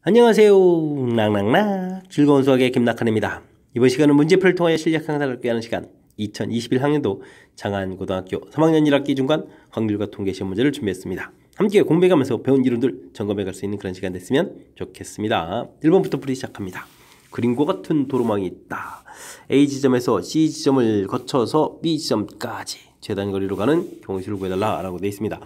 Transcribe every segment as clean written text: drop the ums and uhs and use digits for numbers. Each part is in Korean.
안녕하세요. 낭낭락 즐거운 수학의 김낙한입니다. 이번 시간은 문제풀이를 통하여 실력 향상을 꾀하는 시간 2021학년도 장안고등학교 3학년 1학기 중간 확률과 통계 시험 문제를 준비했습니다. 함께 공부해가면서 배운 이론들 점검해갈 수 있는 그런 시간 됐으면 좋겠습니다. 1번부터 풀이 시작합니다. 그림과 같은 도로망이 있다. A 지점에서 C 지점을 거쳐서 B 지점까지 재단거리로 가는 경우수를 구해달라 라고 되어 있습니다.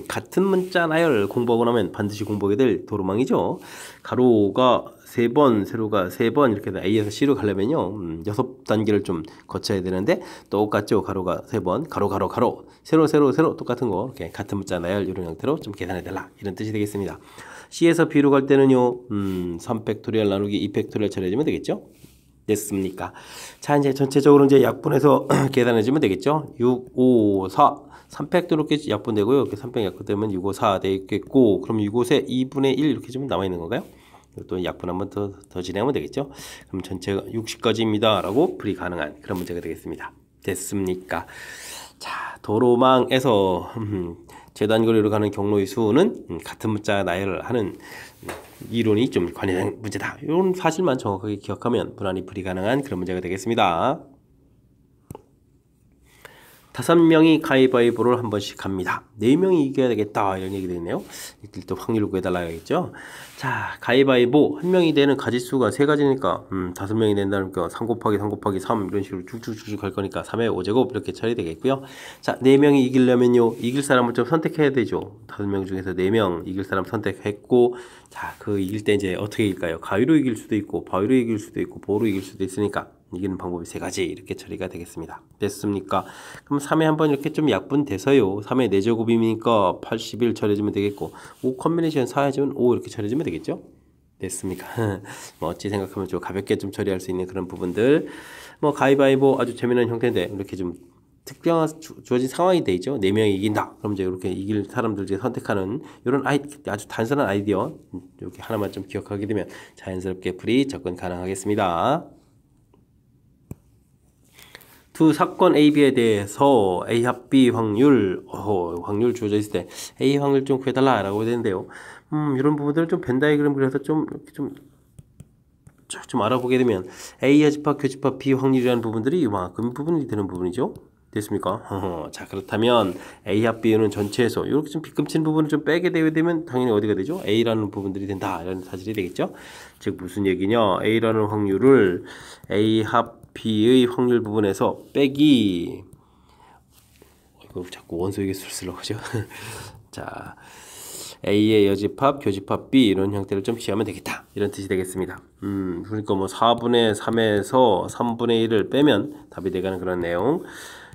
같은 문자 나열 공부하고 나면 반드시 공부하게 될 도로망이죠. 가로가 3번, 세로가 3번 이렇게 A에서 C로 가려면요 6단계를 좀 거쳐야 되는데 똑같죠. 가로가 3번, 가로, 세로 똑같은 거 이렇게 같은 문자 나열 이런 형태로 좀 계산해 달라 이런 뜻이 되겠습니다. C에서 B로 갈 때는요 3팩토리얼 나누기 2팩토리얼 처리해주면 되겠죠. 됐습니까? 자, 이제 전체적으로 이제 약분해서 계산해주면 되겠죠. 6, 5, 4 3팩도 이렇게 약분되고요. 이렇게 3팩 약분되면 6, 5, 4 되겠고, 그럼 6, 5에 2분의 1 이렇게 좀 남아있는 건가요? 또 약분 한번 더 진행하면 되겠죠. 그럼 전체가 60까지입니다. 라고 풀이 가능한 그런 문제가 되겠습니다. 됐습니까? 자, 도로망에서 재단거리로 가는 경로의 수는 같은 문자 나열을 하는 이론이 좀 관여된 문제다. 이런 사실만 정확하게 기억하면 무난히 풀이 가능한 그런 문제가 되겠습니다. 5명이 가위바위보를 한 번씩 합니다. 4명이 이겨야 되겠다 이런 얘기 되네요. 이때 또 확률을 구해달라 하겠죠. 자, 가위바위보 한 명이 되는 가지수가 3가지니까 5명이 된다니까 3 곱하기 3 곱하기 3 이런 식으로 쭉쭉쭉 갈 거니까 3의 5제곱 이렇게 처리되겠고요. 자, 4명이 이기려면요 이길 사람을 좀 선택해야 되죠. 5명 중에서 4명 이길 사람 선택했고, 자, 그 이길 때 이제 어떻게 이길까요? 가위로 이길 수도 있고 바위로 이길 수도 있고 보로 이길 수도 있으니까 이기는 방법이 3가지 이렇게 처리가 되겠습니다. 됐습니까? 그럼 3에 한번 이렇게 좀 약분돼서요. 3의 4제곱이니까 81 처리해주면 되겠고, 5 컨비네이션 4 해주면 5 이렇게 처리해주면 되겠죠? 됐습니까? 뭐 어찌 생각하면 좀 가볍게 좀 처리할 수 있는 그런 부분들. 뭐 가위바위보 아주 재미난 형태인데 이렇게 좀 특별한 주어진 상황이 돼 있죠. 4명이 이긴다. 그럼 이제 이렇게 이길 사람들 중에 선택하는 이런 아주 단순한 아이디어 이렇게 하나만 좀 기억하게 되면 자연스럽게 풀이 접근 가능하겠습니다. 두 사건 A, B에 대해서 A 합 B 확률, 확률 주어져 있을 때 A 확률 좀 구해달라 라고 되는데요. 이런 부분들을 좀 벤 다이그램 그려서 좀 알아보게 되면 A 합집합, 교집합 B 확률이라는 부분들이 이만큼 부분이 되는 부분이죠. 됐습니까? 자, 그렇다면 A 합 B는 전체에서 이렇게 좀 빗금치는 부분을 좀 빼게 되면 당연히 어디가 되죠? A라는 부분들이 된다 이런 사실이 되겠죠. 즉 무슨 얘기냐? A라는 확률을 A 합 B의 확률 부분에서 빼기, 이거 자꾸 원소에게 쓰려고 하죠. 자, A의 여집합, 교집합 B 이런 형태를 좀 취하면 되겠다 이런 뜻이 되겠습니다. 그러니까 뭐 4분의 3에서 3분의 1을 빼면 답이 되가는 그런 내용.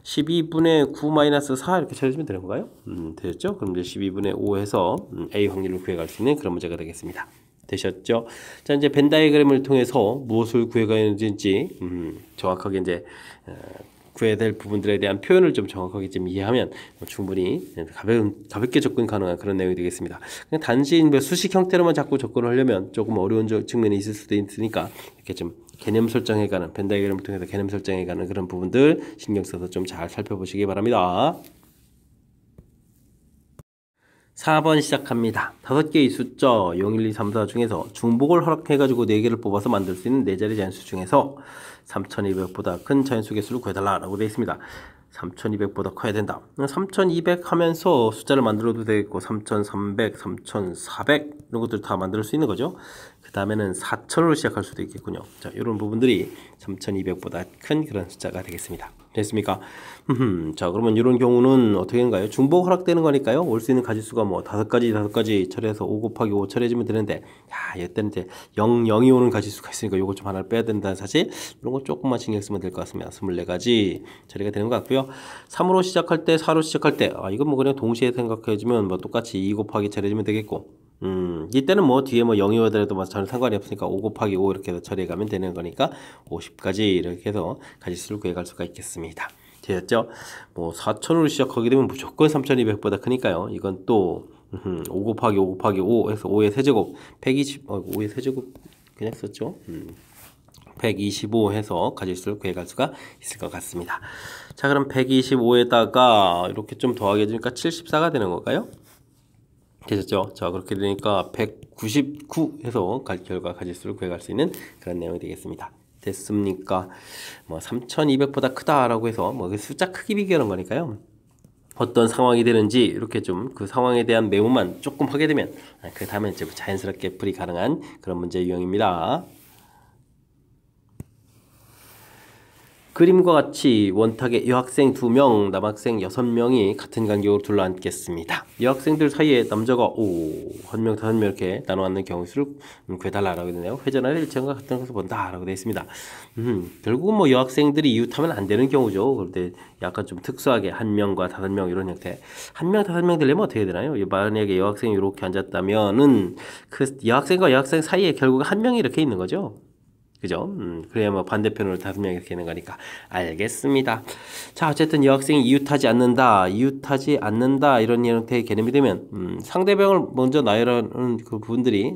12분의 9-4 이렇게 찾아주면 되는 건가요? 되셨죠? 그럼 이제 12분의 5에서 A 확률을 구해갈 수 있는 그런 문제가 되겠습니다. 되셨죠? 자, 이제 벤 다이그램을 통해서 무엇을 구해가는지 정확하게 이제 구해야 될 부분들에 대한 표현을 좀 정확하게 좀 이해하면 충분히 가볍게 접근 가능한 그런 내용이 되겠습니다. 그냥 단지 수식 형태로만 자꾸 접근을 하려면 조금 어려운 측면이 있을 수도 있으니까 이렇게 좀 개념 설정해가는 벤 다이그램을 통해서 개념 설정해가는 그런 부분들 신경 써서 좀 잘 살펴보시기 바랍니다. 4번 시작합니다. 5개의 숫자 0, 1, 2, 3, 4 중에서 중복을 허락해가지고 4개를 뽑아서 만들 수 있는 4자리 자연수 중에서 3200보다 큰 자연수 개수를 구해달라 라고 되어 있습니다. 3200보다 커야 된다. 3200 하면서 숫자를 만들어도 되겠고 3300, 3400 이런 것들 다 만들 수 있는 거죠. 그 다음에는 4000으로 시작할 수도 있겠군요. 자, 이런 부분들이 3200보다 큰 그런 숫자가 되겠습니다. 됐습니까? 자, 그러면 이런 경우는 어떻게 되는가요? 중복 허락되는 거니까요. 올 수 있는 가지수가 뭐 5가지 처리해서 5 곱하기 5 처리해주면 되는데, 야, 이때는 이제 0, 0이 오는 가지수가 있으니까 이거 좀 하나를 빼야 된다는 사실, 이런 거 조금만 신경 쓰면 될 것 같습니다. 24가지 처리가 되는 것 같고요. 3으로 시작할 때, 4로 시작할 때, 이건 뭐 그냥 동시에 생각해주면 뭐 똑같이 2 곱하기 처리해주면 되겠고, 이때는 뭐 뒤에 뭐 0이 오더라도 뭐 전혀 상관이 없으니까 5 곱하기 5 이렇게 해서 처리해가면 되는 거니까 50까지 이렇게 해서 가지수를 구해갈 수가 있겠습니다. 되셨죠? 뭐 4000으로 시작하게 되면 무조건 3200보다 크니까요. 이건 또 5 곱하기 5 곱하기 5 해서 5의 세제곱 120, 5의 세제곱 그냥 썼죠. 125 해서 가지수를 구해갈 수가 있을 것 같습니다. 자, 그럼 125에다가 이렇게 좀 더하게 해주니까 74가 되는 건가요? 되셨죠? 자, 그렇게 되니까 199 해서 결과 가질수를 구해갈 수 있는 그런 내용이 되겠습니다. 됐습니까? 뭐 3200보다 크다라고 해서 뭐 숫자 크기 비교하는 거니까요. 어떤 상황이 되는지 이렇게 좀 그 상황에 대한 메모만 조금 하게 되면 그 다음에 이제 자연스럽게 풀이 가능한 그런 문제 유형입니다. 그림과 같이 원탁에 여학생 2명, 남학생 6명이 같은 간격으로 둘러앉겠습니다. 여학생들 사이에 남자가 1명, 5명 이렇게 나눠앉는 경우 수를 구해달라라고 되네요. 회전하는 일정과 같은 것을 본다라고 되어 있습니다. 결국은 뭐 여학생들이 이웃하면 안 되는 경우죠. 그런데 약간 좀 특수하게 1명과 5명 이런 형태. 1명, 5명 되려면 어떻게 되나요? 만약에 여학생이 이렇게 앉았다면은 그 여학생과 여학생 사이에 결국 1명이 이렇게 있는 거죠. 그죠? 그래야 뭐 반대편으로 5명이 이렇게 있는 거니까. 알겠습니다. 자, 어쨌든 여학생이 이웃하지 않는다, 이런 형태의 개념이 되면, 상대방을 먼저 나열하는 그 부분들이,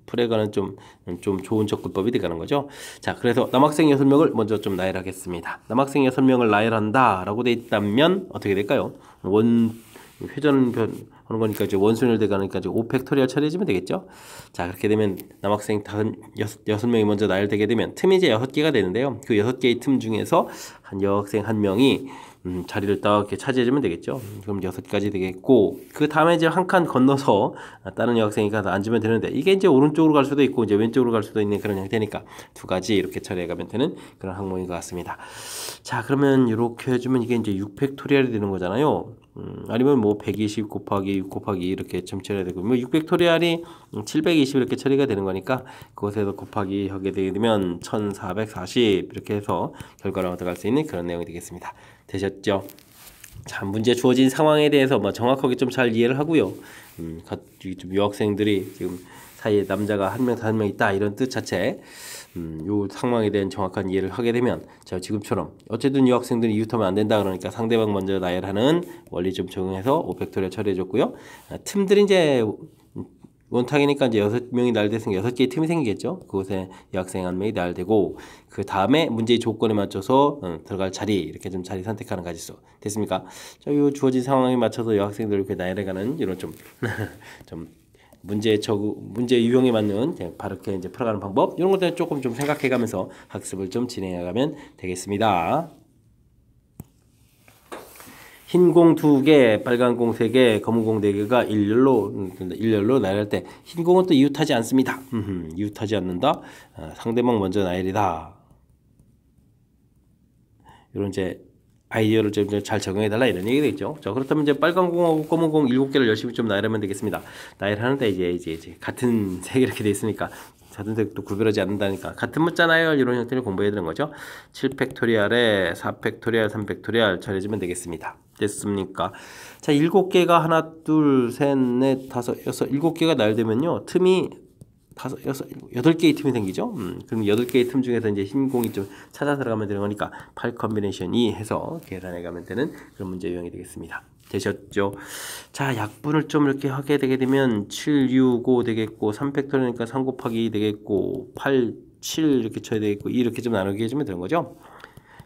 풀에가는 좀 좋은 접근법이 되가는 거죠. 자, 그래서 남학생 6명을 먼저 좀 나열하겠습니다. 남학생 6명을 나열한다 라고 돼 있다면, 어떻게 될까요? 회전변 하는 거니까 이제 원순위를 대가니까 이제 5팩토리얼 처리해주면 되겠죠. 자, 그렇게 되면 남학생 6명이 먼저 나열되게 되면 틈이 이제 6개가 되는데요. 그 6개의 틈 중에서 한 여학생 1명이 자리를 딱 이렇게 차지해주면 되겠죠. 그럼 6가지 되겠고, 그 다음에 이제 한 칸 건너서 다른 여학생이 가서 앉으면 되는데, 이게 이제 오른쪽으로 갈 수도 있고 이제 왼쪽으로 갈 수도 있는 그런 형태니까 2가지 이렇게 처리해가면 되는 그런 항목인 것 같습니다. 자, 그러면 이렇게 해주면 이게 이제 6팩토리얼이 되는 거잖아요. 아니면 뭐 120 곱하기 6 곱하기 이렇게 점 처리해야 되고, 뭐 6팩토리얼이 720 이렇게 처리가 되는 거니까 그것에서 곱하기 하게 되면 1440 이렇게 해서 결과를 얻어갈 수 있는 그런 내용이 되겠습니다. 되셨죠? 자, 문제 주어진 상황에 대해서 뭐 정확하게 좀 잘 이해를 하고요. 좀 유학생들이 지금 사이에 남자가 1명, 5명 있다 이런 뜻 자체, 요 상황에 대한 정확한 이해를 하게 되면, 자, 지금처럼 어쨌든 유학생들이 이웃하면 안 된다 그러니까 상대방 먼저 나열하는 원리 좀 적용해서 5팩토리얼 처리해줬고요. 틈들이 이제 원탁이니까 이제 6명이 나열됐으니까 6개의 틈이 생기겠죠. 그곳에 여학생 1명이 나열되고, 그 다음에 문제의 조건에 맞춰서 들어갈 자리, 이렇게 좀 자리 선택하는 가지수. 됐습니까? 자, 요 주어진 상황에 맞춰서 여학생들 이렇게 나열해가는 이런 좀 문제 유형에 맞는 바르게 이제 풀어가는 방법, 이런 것들 조금 좀 생각해가면서 학습을 좀 진행해가면 되겠습니다. 흰 공 2개, 빨간 공 3개, 검은 공 4개가 일렬로 나열할 때 흰 공은 또 이웃하지 않습니다. 이웃하지 않는다. 상대방 먼저 나열이다. 이런 이제 아이디어를 좀 잘 적용해달라 이런 얘기 되겠죠. 자, 그렇다면 이제 빨간 공하고 검은 공 7개를 열심히 좀 나열하면 되겠습니다. 나열하는데 이제 같은 색 이렇게 돼 있으니까 같은 색도 구별하지 않는다니까 같은 문자 나열 이런 형태를 공부해야 되는 거죠. 7팩토리얼에 4팩토리얼, 3팩토리얼 처리해주면 되겠습니다. 됐습니까? 자, 7개가 하나, 둘, 셋, 넷, 다섯, 여섯, 7개가 나열되면요, 틈이 8개의 틈이 생기죠. 그럼 8개의 틈 중에서 이제 흰 공이 좀 찾아 들어가면 되는 거니까 8 컨비네이션 2 해서 계산해 가면 되는 그런 문제 유형이 되겠습니다. 되셨죠? 자, 약분을 좀 이렇게 하게 되게 되면 7, 6, 5 되겠고, 3팩토리니까 3 곱하기 2 되겠고, 8, 7 이렇게 쳐야 되겠고, 2 이렇게 좀 나누게 해주면 되는 거죠.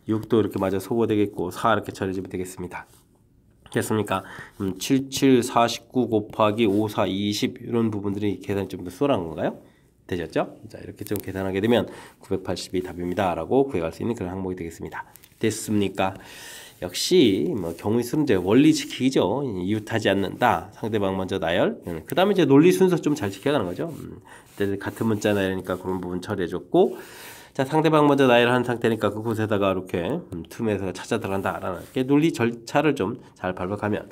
6도 이렇게 맞아 소거 되겠고, 4 이렇게 처리해주면 되겠습니다. 됐습니까? 77, 49 곱하기 5, 4, 20 이런 부분들이 계산이 좀 더 수월한 건가요? 되셨죠? 자, 이렇게 좀 계산하게 되면 980이 답입니다 라고 구해갈 수 있는 그런 항목이 되겠습니다. 됐습니까? 역시 뭐 경우의 수는 이제 원리 지키기죠. 이웃하지 않는다. 상대방 먼저 나열. 그 다음에 이제 논리 순서 좀 잘 지켜가는 거죠. 같은 문자 나열이니까 그런 부분 처리해줬고, 자, 상대방 먼저 나열한 상태니까 그곳에다가 이렇게 틈에서 찾아 들어간다라는 논리 절차를 좀 잘 발박하면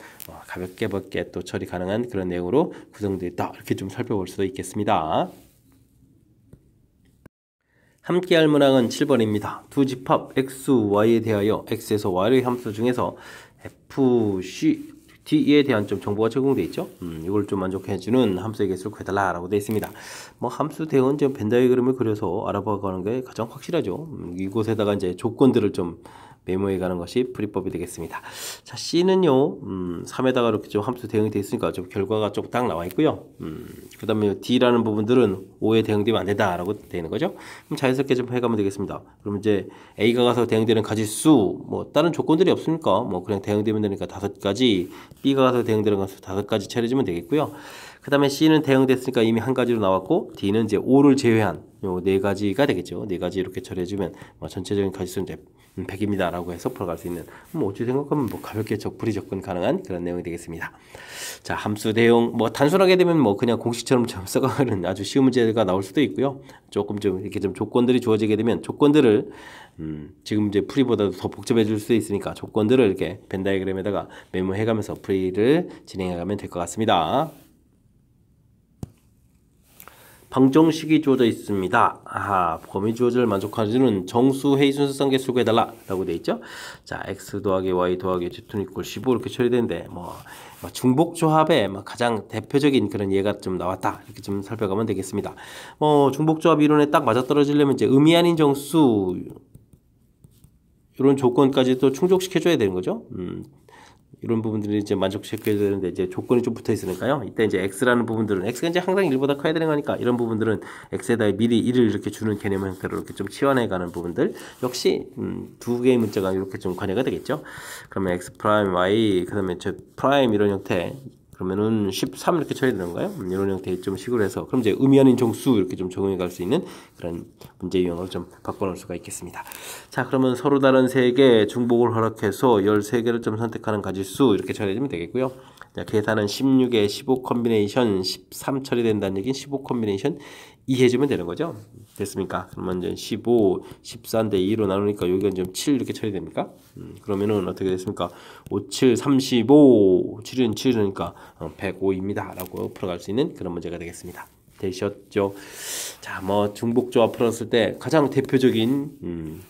가볍게 또 처리 가능한 그런 내용으로 구성되어 있다. 이렇게 좀 살펴볼 수도 있겠습니다. 함께할 문항은 7번입니다. 두 집합 x, y에 대하여 x에서 y의 함수 중에서 f, c, d에 대한 좀 정보가 제공되어 있죠. 이걸 좀 만족해주는 함수의 개수를 구해달라라고 되어 있습니다. 뭐 함수 대응 벤 다이어그램을 그려서 알아봐가는 게 가장 확실하죠. 이곳에다가 이제 조건들을 좀 메모해 가는 것이 풀이법이 되겠습니다. 자, C는요, 3에다가 이렇게 좀 함수 대응이 되어 있으니까 좀 결과가 좀 딱 나와 있고요. 그 다음에 D라는 부분들은 5에 대응되면 안 된다라고 되는 거죠. 그럼 자연스럽게 좀 해가면 되겠습니다. 그럼 이제 A가 가서 대응되는 가지수, 뭐 다른 조건들이 없으니까 뭐 그냥 대응되면 되니까 5가지, B가 가서 대응되는 가지수 5가지 처리해주면 되겠고요. 그 다음에 C는 대응됐으니까 이미 한 가지로 나왔고, D는 이제 5를 제외한 요 4가지가 되겠죠. 4가지 이렇게 처리해주면 뭐 전체적인 가지수는 이제 100입니다 라고 해서 풀어갈 수 있는, 뭐 어찌 생각하면 뭐 가볍게 적풀이 접근 가능한 그런 내용이 되겠습니다. 자, 함수 대용, 뭐 단순하게 되면 뭐 그냥 공식처럼 좀 써가는 아주 쉬운 문제가 나올 수도 있고요. 조금 좀 이렇게 좀 조건들이 주어지게 되면 조건들을 지금 이제 풀이보다도 더 복잡해 질 수 있으니까 조건들을 이렇게 벤 다이어그램에다가 메모해가면서 풀이를 진행해가면 될 것 같습니다. 방정식이 주어져 있습니다. 아하, 범위 주어질 만족하는 정수 회의 순서상 개수를 구해달라 라고 되어 있죠. 자, x 더하기 y 더하기 z2 이퀄 15 이렇게 처리되는데, 뭐 중복조합의 가장 대표적인 그런 예가 좀 나왔다 이렇게 좀 살펴가면 되겠습니다. 중복조합 이론에 딱 맞아떨어지려면 이제 의미 아닌 정수 이런 조건까지 또 충족시켜줘야 되는 거죠. 이런 부분들이 이제 만족시켜야 되는데 이제 조건이 좀 붙어 있으니까요. 이때 이제 x라는 부분들은 x가 이제 항상 1보다 커야 되는 거니까 이런 부분들은 x에다 미리 1을 이렇게 주는 개념 형태로 이렇게 좀 치환해 가는 부분들 역시 두 개의 문자가 이렇게 좀 관여가 되겠죠. 그러면 x 프라임 y 그다음에 z 프라임 이런 형태 그러면은 13 이렇게 처리되는 거예요. 이런 형태의 좀 식으로 해서 그럼 이제 의미 아닌 정수 이렇게 좀 적용해 갈 수 있는 그런 문제 유형으로 좀 바꿔놓을 수가 있겠습니다. 자, 그러면 서로 다른 3개 중복을 허락해서 13개를 좀 선택하는 가지수 이렇게 처리해주면 되겠고요. 자, 계산은 16에 15 컴비네이션 13 처리된다는 얘기는 15 컴비네이션 2 해주면 되는 거죠. 됐습니까? 그러면 이제 15, 14인데 2로 나누니까 여기가 좀 7 이렇게 처리됩니까? 그러면은 어떻게 됐습니까? 5, 7, 35, 7은 7이니까 105입니다. 라고 풀어갈 수 있는 그런 문제가 되겠습니다. 되셨죠? 자, 뭐 중복조합 풀었을 때 가장 대표적인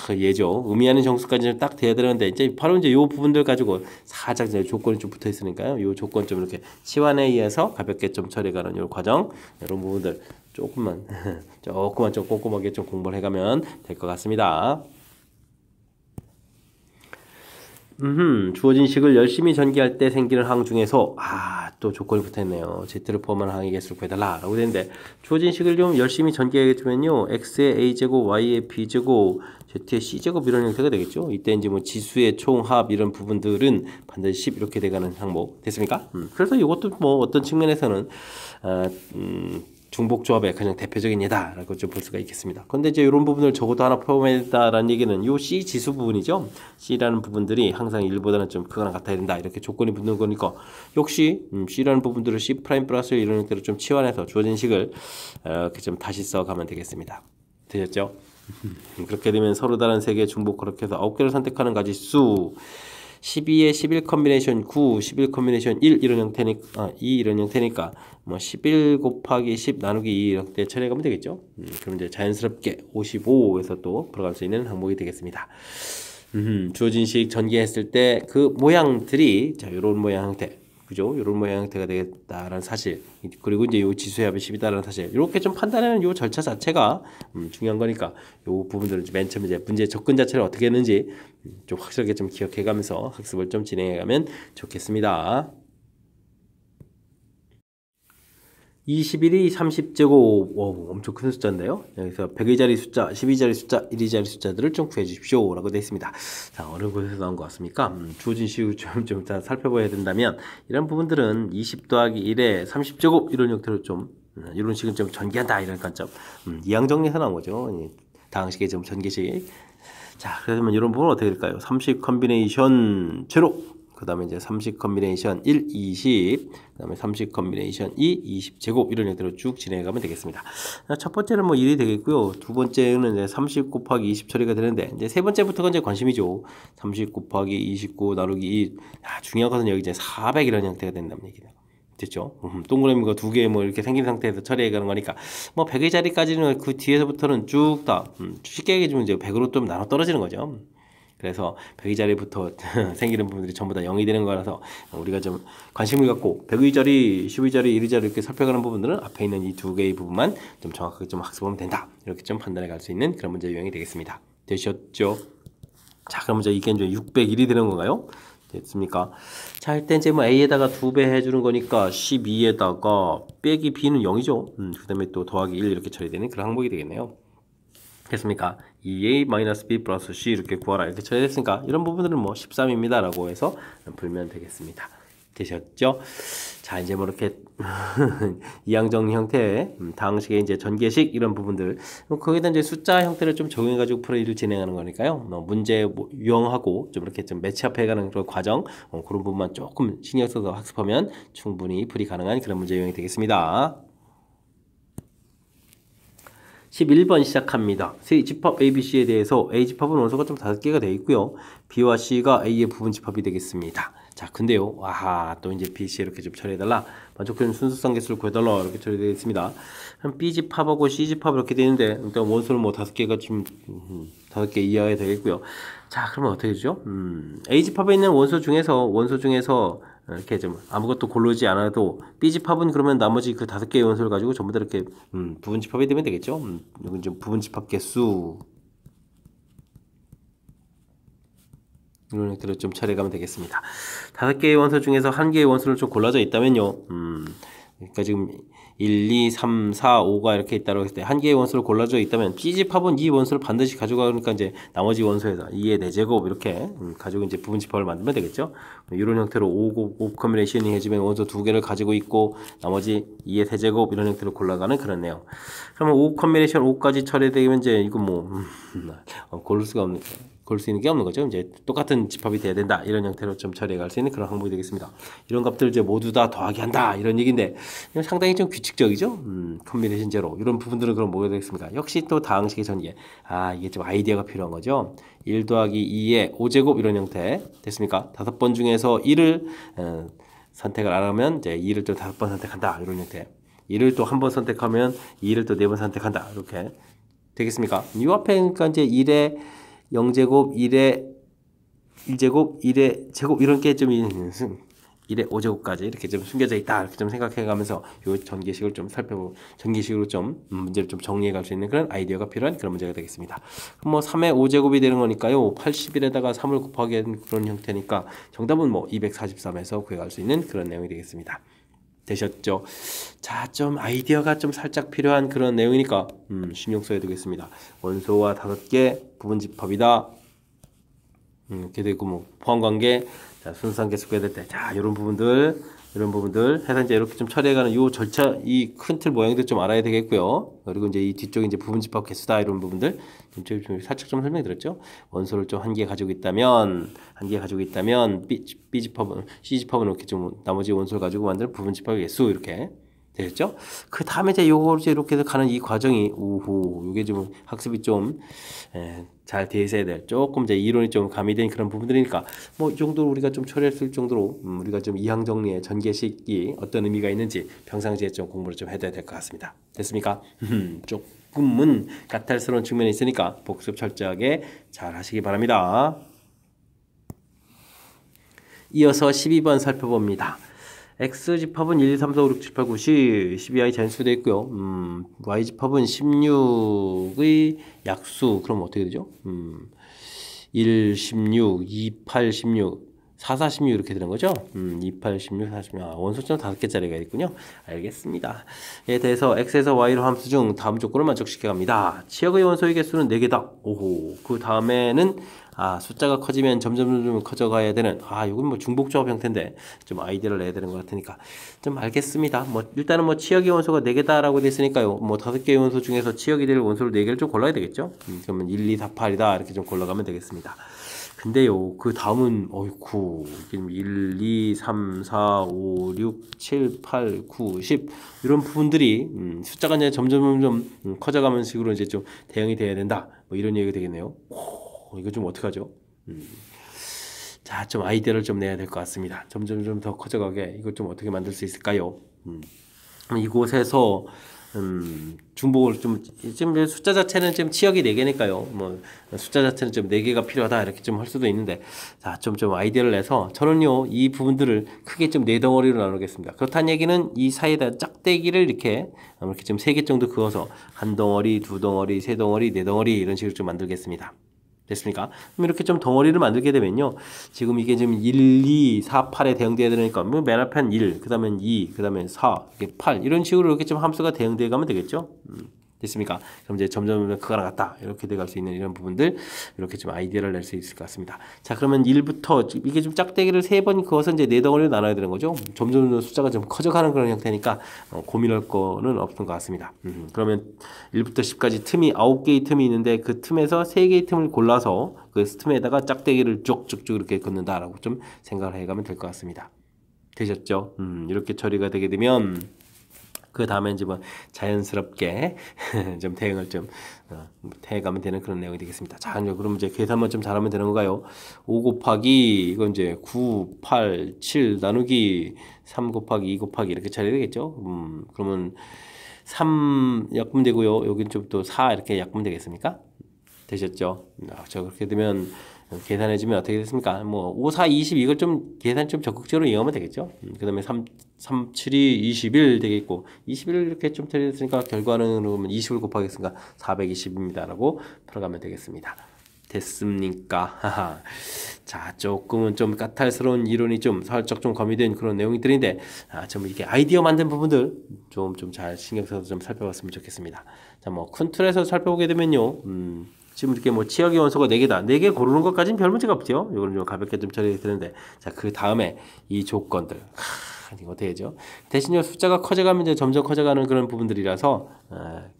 예죠. 의미하는 정수까지는 딱 돼야 되는데 이제 바로 이제 요 부분들 가지고 살짝 이제 조건이 좀 붙어 있으니까요. 요 조건 좀 이렇게 치환에 의해서 가볍게 좀 처리가는 요 과정 이런 부분들 조금만 좀 꼼꼼하게 좀 공부를 해가면 될 것 같습니다. 주어진 식을 열심히 전개할 때 생기는 항 중에서 또 조건이 붙어있네요. z를 포함한 항의 개수를 구해달라 라고 되는데 주어진 식을 좀 열심히 전개해주면요 x의 a제곱, y의 b제곱, z의 c제곱 이런 형태가 되겠죠. 이때 이제 뭐 지수의 총합 이런 부분들은 반드시 10 이렇게 돼가는 항목 됐습니까? 그래서 이것도 뭐 어떤 측면에서는 중복조합의 가장 대표적인 예다라고 좀 볼 수가 있겠습니다. 그런데 이제 이런 부분을 적어도 하나 포함했다라는 얘기는 요 C 지수 부분이죠. C라는 부분들이 항상 1보다는 좀 크거나 같아야 된다 이렇게 조건이 붙는 거니까 역시 C라는 부분들을 C 프라임 플러스 이런 형태로 좀 치환해서 주어진 식을 이렇게 좀 다시 써가면 되겠습니다. 되셨죠? 그렇게 되면 서로 다른 3개 중복 그렇게 해서 9개를 선택하는 가지수 12에 11 컴비네이션 9, 11 컴비네이션 1 이런 형태니까 2 이런 형태니까 뭐 11 곱하기 10 나누기 2 이렇게 처리하면 되겠죠. 그럼 이제 자연스럽게 55에서 또 풀어갈 수 있는 항목이 되겠습니다. 주어진 식 전개했을 때 그 모양들이 자 이런 모양 형태 그죠? 이런 모양 형태가 되겠다라는 사실 그리고 이제 요 지수의 합이 10이다라는 사실 이렇게 좀 판단하는 요 절차 자체가 중요한 거니까 요 부분들은 맨 처음 이제 문제 접근 자체를 어떻게 했는지 좀 확실하게 좀 기억해가면서 학습을 좀 진행해가면 좋겠습니다. 21이 30제곱 엄청 큰 숫자인데요. 여기서 100의 자리 숫자, 12자리 숫자, 1의 자리 숫자들을 좀 구해 주십시오 라고 되어 있습니다. 자, 어느 곳에서 나온 것 같습니까? 주어진 식을 좀 살펴봐야 된다면 이런 부분들은 20 더하기 1에 30제곱 이런 형태로 좀 이런 식은 좀 전개한다 이런 관점 이항 정리해서 나온 거죠. 다항식의 좀 전개식. 자, 그러면 이런 부분은 어떻게 될까요? 30 컴비네이션 제로 그 다음에 이제 30 컴비네이션 1, 20, 그 다음에 30 컴비네이션 2, 20 제곱 이런 형태로 쭉 진행해 가면 되겠습니다. 첫 번째는 뭐 1이 되겠고요. 두 번째는 이제 30 곱하기 20 처리가 되는데 이제 세 번째부터가 이제 관심이죠. 30 곱하기 29 나누기 2. 중요한 것은 여기 이제 400 이런 형태가 된다는 얘기네요. 됐죠? 동그라미가 두 개 뭐 이렇게 생긴 상태에서 처리해 가는 거니까 뭐 100의 자리까지는 그 뒤에서부터는 쭉 다 쉽게 얘기해주면 이제 100으로 좀 나눠 떨어지는 거죠. 그래서 100의 자리부터 생기는 부분들이 전부 다 0이 되는 거라서 우리가 좀 관심을 갖고 100의 자리, 10의 자리, 1의 자리 이렇게 살펴가는 부분들은 앞에 있는 이 두 개의 부분만 좀 정확하게 좀 학습하면 된다. 이렇게 좀 판단해 갈 수 있는 그런 문제 유형이 되겠습니다. 되셨죠? 자, 그럼 이제 이게 이제 601이 되는 건가요? 됐습니까? 자, 일단 이제 뭐 A에다가 2배 해주는 거니까 12에다가 빼기 B는 0이죠. 그 다음에 또 더하기 1 이렇게 처리되는 그런 항목이 되겠네요. 됐습니까? 2A-B 플러스 C 이렇게 구하라 이렇게 처리됐으니까 이런 부분들은 뭐 13입니다 라고 해서 풀면 되겠습니다. 되셨죠? 자, 이제 뭐 이렇게 이항정리 형태의 다항식의 이제 전개식 이런 부분들 거기다 이제 숫자 형태를 좀 적용해가지고 풀이를 진행하는 거니까요. 문제 뭐 유형하고 좀 이렇게 좀 매치업해가는 그런 과정 그런 부분만 조금 신경 써서 학습하면 충분히 풀이 가능한 그런 문제 유형이 되겠습니다. 11번 시작합니다. 세 집합 A, B, C에 대해서 A 집합은 원소가 좀 5개가 되어 있고요. B와 C가 A의 부분 집합이 되겠습니다. 자, 근데요. 아하, 또 이제 B, C 이렇게 좀 처리해달라. 만족되는 순수상 개수를 구해달라. 이렇게 처리되어 있습니다. 그럼 B 집합하고 C 집합 이렇게 되는데, 일단 원소는 뭐 5개가 지금, 5개 이하에 되겠고요. 자, 그러면 어떻게 되죠? A 집합에 있는 원소 중에서 이렇게 좀 아무것도 고르지 않아도 B 집합은 그러면 나머지 그 5개의 원소를 가지고 전부 다 이렇게 부분 집합이 되면 되겠죠. 이건 좀 부분 집합 개수 이런 것들을 좀 처리해가면 되겠습니다. 5개의 원소 중에서 1개의 원소를 좀 골라져 있다면요. 그러니까 지금 1, 2, 3, 4, 5가 이렇게 있다고 했을 때 1개의 원소를 골라져 있다면 B집합은 이 원소를 반드시 가져가니까 이제 나머지 원소에서 2의 4제곱 이렇게 가지고 이제 부분 집합을 만들면 되겠죠. 이런 형태로 5 컴비네이션이 해주면 원소 2개를 가지고 있고 나머지 2의 3제곱 이런 형태로 골라가는 그런 내용. 그러면 5 컴비네이션 5까지 처리되면 이제 이거 뭐 고를 수가 없는 걸 수 있는 게 없는 거죠. 이제 똑같은 집합이 돼야 된다. 이런 형태로 좀 처리해 갈 수 있는 그런 항목이 되겠습니다. 이런 값들 이제 모두 다 더하기 한다. 이런 얘기인데 상당히 좀 규칙적이죠. 콤비네이션 제로. 이런 부분들은 그럼 뭐가 되겠습니까? 역시 또 다항식의 전개. 아, 이게 좀 아이디어가 필요한 거죠. 1 더하기 2의 5제곱 이런 형태 됐습니까? 5번 중에서 1을 선택을 안 하면 이제 2를 또 5번 선택한다. 이런 형태. 1을 또 한 번 선택하면 2를 또 4번 선택한다. 이렇게 되겠습니까? 이 앞에 그러니까 이제 1의 0제곱, 1의 1제곱, 1의 제곱 이런 게 좀 1의 5제곱까지 이렇게 좀 숨겨져 있다 이렇게 좀 생각해 가면서 이 전개식을 좀 살펴보고 전개식으로 좀 문제를 좀 정리해 갈 수 있는 그런 아이디어가 필요한 그런 문제가 되겠습니다. 그럼 뭐 3의 5제곱이 되는 거니까요. 81에다가 3을 곱하기 하는 그런 형태니까 정답은 뭐 243에서 구해갈 수 있는 그런 내용이 되겠습니다. 되셨죠? 자, 좀 아이디어가 좀 살짝 필요한 그런 내용이니까 신경 써야 되겠습니다. 원소와 5개 부분 집합이다. 이렇게 되고 뭐 포함관계, 자, 순수한 개수 구해야 될 때, 자, 이런 부분들 해서 이제 이렇게 좀 처리해가는 요 절차, 이 큰 틀 모양들 좀 알아야 되겠고요. 그리고 이제 이 뒤쪽에 이제 부분 집합 개수다 이런 부분들 좀 살짝 좀 설명드렸죠. 원소를 좀 한 개 가지고 있다면 B 집합은 C 집합은 이렇게 좀 나머지 원소를 가지고 만드는 부분 집합의 개수 이렇게 되겠죠. 그 다음에 이제 요걸 이제 이렇게 가는 이 과정이 요게 좀 학습이 좀 잘 돼 있어야 될 조금 이제 이론이 좀 가미된 그런 부분들이니까 뭐 이 정도로 우리가 좀 처리했을 정도로 우리가 좀 이항 정리의 전개식이 어떤 의미가 있는지 평상시에 좀 공부를 좀 해둬야 될 것 같습니다. 됐습니까? 조금은 까탈스러운 측면이 있으니까 복습 철저하게 잘 하시기 바랍니다. 이어서 12번 살펴봅니다. X집합은 1, 2, 3, 4, 5, 6, 7, 8, 9, 10, 12i 잔수되어 있고요. Y집합은 16의 약수. 그럼 어떻게 되죠? 1, 16, 2, 8, 16, 4, 4, 16 이렇게 되는 거죠? 2, 8, 16, 4, 16. 원소점 5개짜리가 있군요. 알겠습니다. 이에 대해서 X에서 Y로 함수 중 다음 조건을 만족시켜 갑니다. 치역의 원소의 개수는 4개다. 오호. 그 다음에는 숫자가 커지면 점점 커져가야 되는 이건 뭐 중복조합 형태인데 좀 아이디어를 내야 되는 것 같으니까 좀 알겠습니다. 뭐 일단은 뭐 치역의 원소가 4개다라고 됐으니까요. 뭐 5개의 원소 중에서 치역이 될 원소를 4개를 좀 골라야 되겠죠. 그러면 1, 2, 4, 8이다 이렇게 좀 골라가면 되겠습니다. 근데요, 그 다음은 어이쿠 지금 1, 2, 3, 4, 5, 6, 7, 8, 9, 10 이런 부분들이 숫자가 이제 점점 커져가는 식으로 이제 좀 대응이 돼야 된다. 뭐 이런 얘기가 되겠네요. 이거 좀 어떡하죠? 자, 좀 아이디어를 좀 내야 될 것 같습니다. 점점 더 커져가게 이걸 좀 어떻게 만들 수 있을까요? 이곳에서 중복을 지금 숫자 자체는 좀 치역이 4개니까요. 뭐 숫자 자체는 좀 4개가 필요하다 이렇게 좀 할 수도 있는데 자, 좀 아이디어를 내서 저는요 이 부분들을 크게 좀 4덩어리로 나누겠습니다. 그렇다는 얘기는 이 사이에다 짝대기를 이렇게 좀 3개 정도 그어서 한 덩어리, 두 덩어리, 세 덩어리, 네 덩어리 이런 식으로 좀 만들겠습니다. 됐습니까? 그럼 이렇게 좀 덩어리를 만들게 되면요. 지금 이게 지금 1, 2, 4, 8에 대응돼야 되니까 맨 앞에 한 1, 그 다음에 2, 그 다음에 4, 8 이런 식으로 이렇게 좀 함수가 대응돼 가면 되겠죠. 됐습니까? 그럼 이제 점점 크거나 같다 이렇게 돼갈 수 있는 이런 부분들 이렇게 좀 아이디어를 낼 수 있을 것 같습니다. 자, 그러면 1부터 이게 좀 짝대기를 3번 그어서 이제 4덩어리로 나눠야 되는 거죠. 점점 숫자가 좀 커져가는 그런 형태니까 고민할 거는 없는 것 같습니다. 그러면 1부터 10까지 틈이 9개의 틈이 있는데 그 틈에서 3개의 틈을 골라서 그 틈에다가 짝대기를 쭉쭉쭉 이렇게 긋는다라고 좀 생각을 해가면 될 것 같습니다. 되셨죠? 이렇게 처리가 되게 되면 그 다음에 이제 뭐 자연스럽게 좀 대응을 좀 해가면 되는 그런 내용이 되겠습니다. 자, 그럼 이제 계산만 좀 잘하면 되는 건가요? 5 곱하기 이건 이제 9, 8, 7 나누기 3 곱하기 2 곱하기 이렇게 처리 되겠죠? 그러면 3 약분 되고요. 여기는 좀 또 4 이렇게 약분 되겠습니까? 되셨죠? 자, 그렇게 되면 계산해주면 어떻게 됐습니까? 뭐 5, 4, 20 이걸 좀 계산 좀 적극적으로 이용하면 되겠죠. 그 다음에 3, 7이 21 되겠고 21 이렇게 좀 처리했으니까 결과는 그러면 20을 곱하겠으니까 420입니다 라고 풀어가면 되겠습니다. 됐습니까? 자, 조금은 좀 까탈스러운 이론이 좀 살짝 좀 가미된 그런 내용들인데 좀 이렇게 아이디어 만든 부분들 좀 잘 신경 써서 좀 살펴봤으면 좋겠습니다. 자, 뭐 큰 틀에서 살펴보게 되면요. 지금 이렇게 뭐 치역의 원소가 4개다. 4개 고르는 것까지는 별 문제가 없죠. 이거는 좀 가볍게 좀 처리가 되는데. 자, 그 다음에 이 조건들. 이거 어떻게 해야죠? 대신 숫자가 커져가면 이제 점점 커져가는 그런 부분들이라서,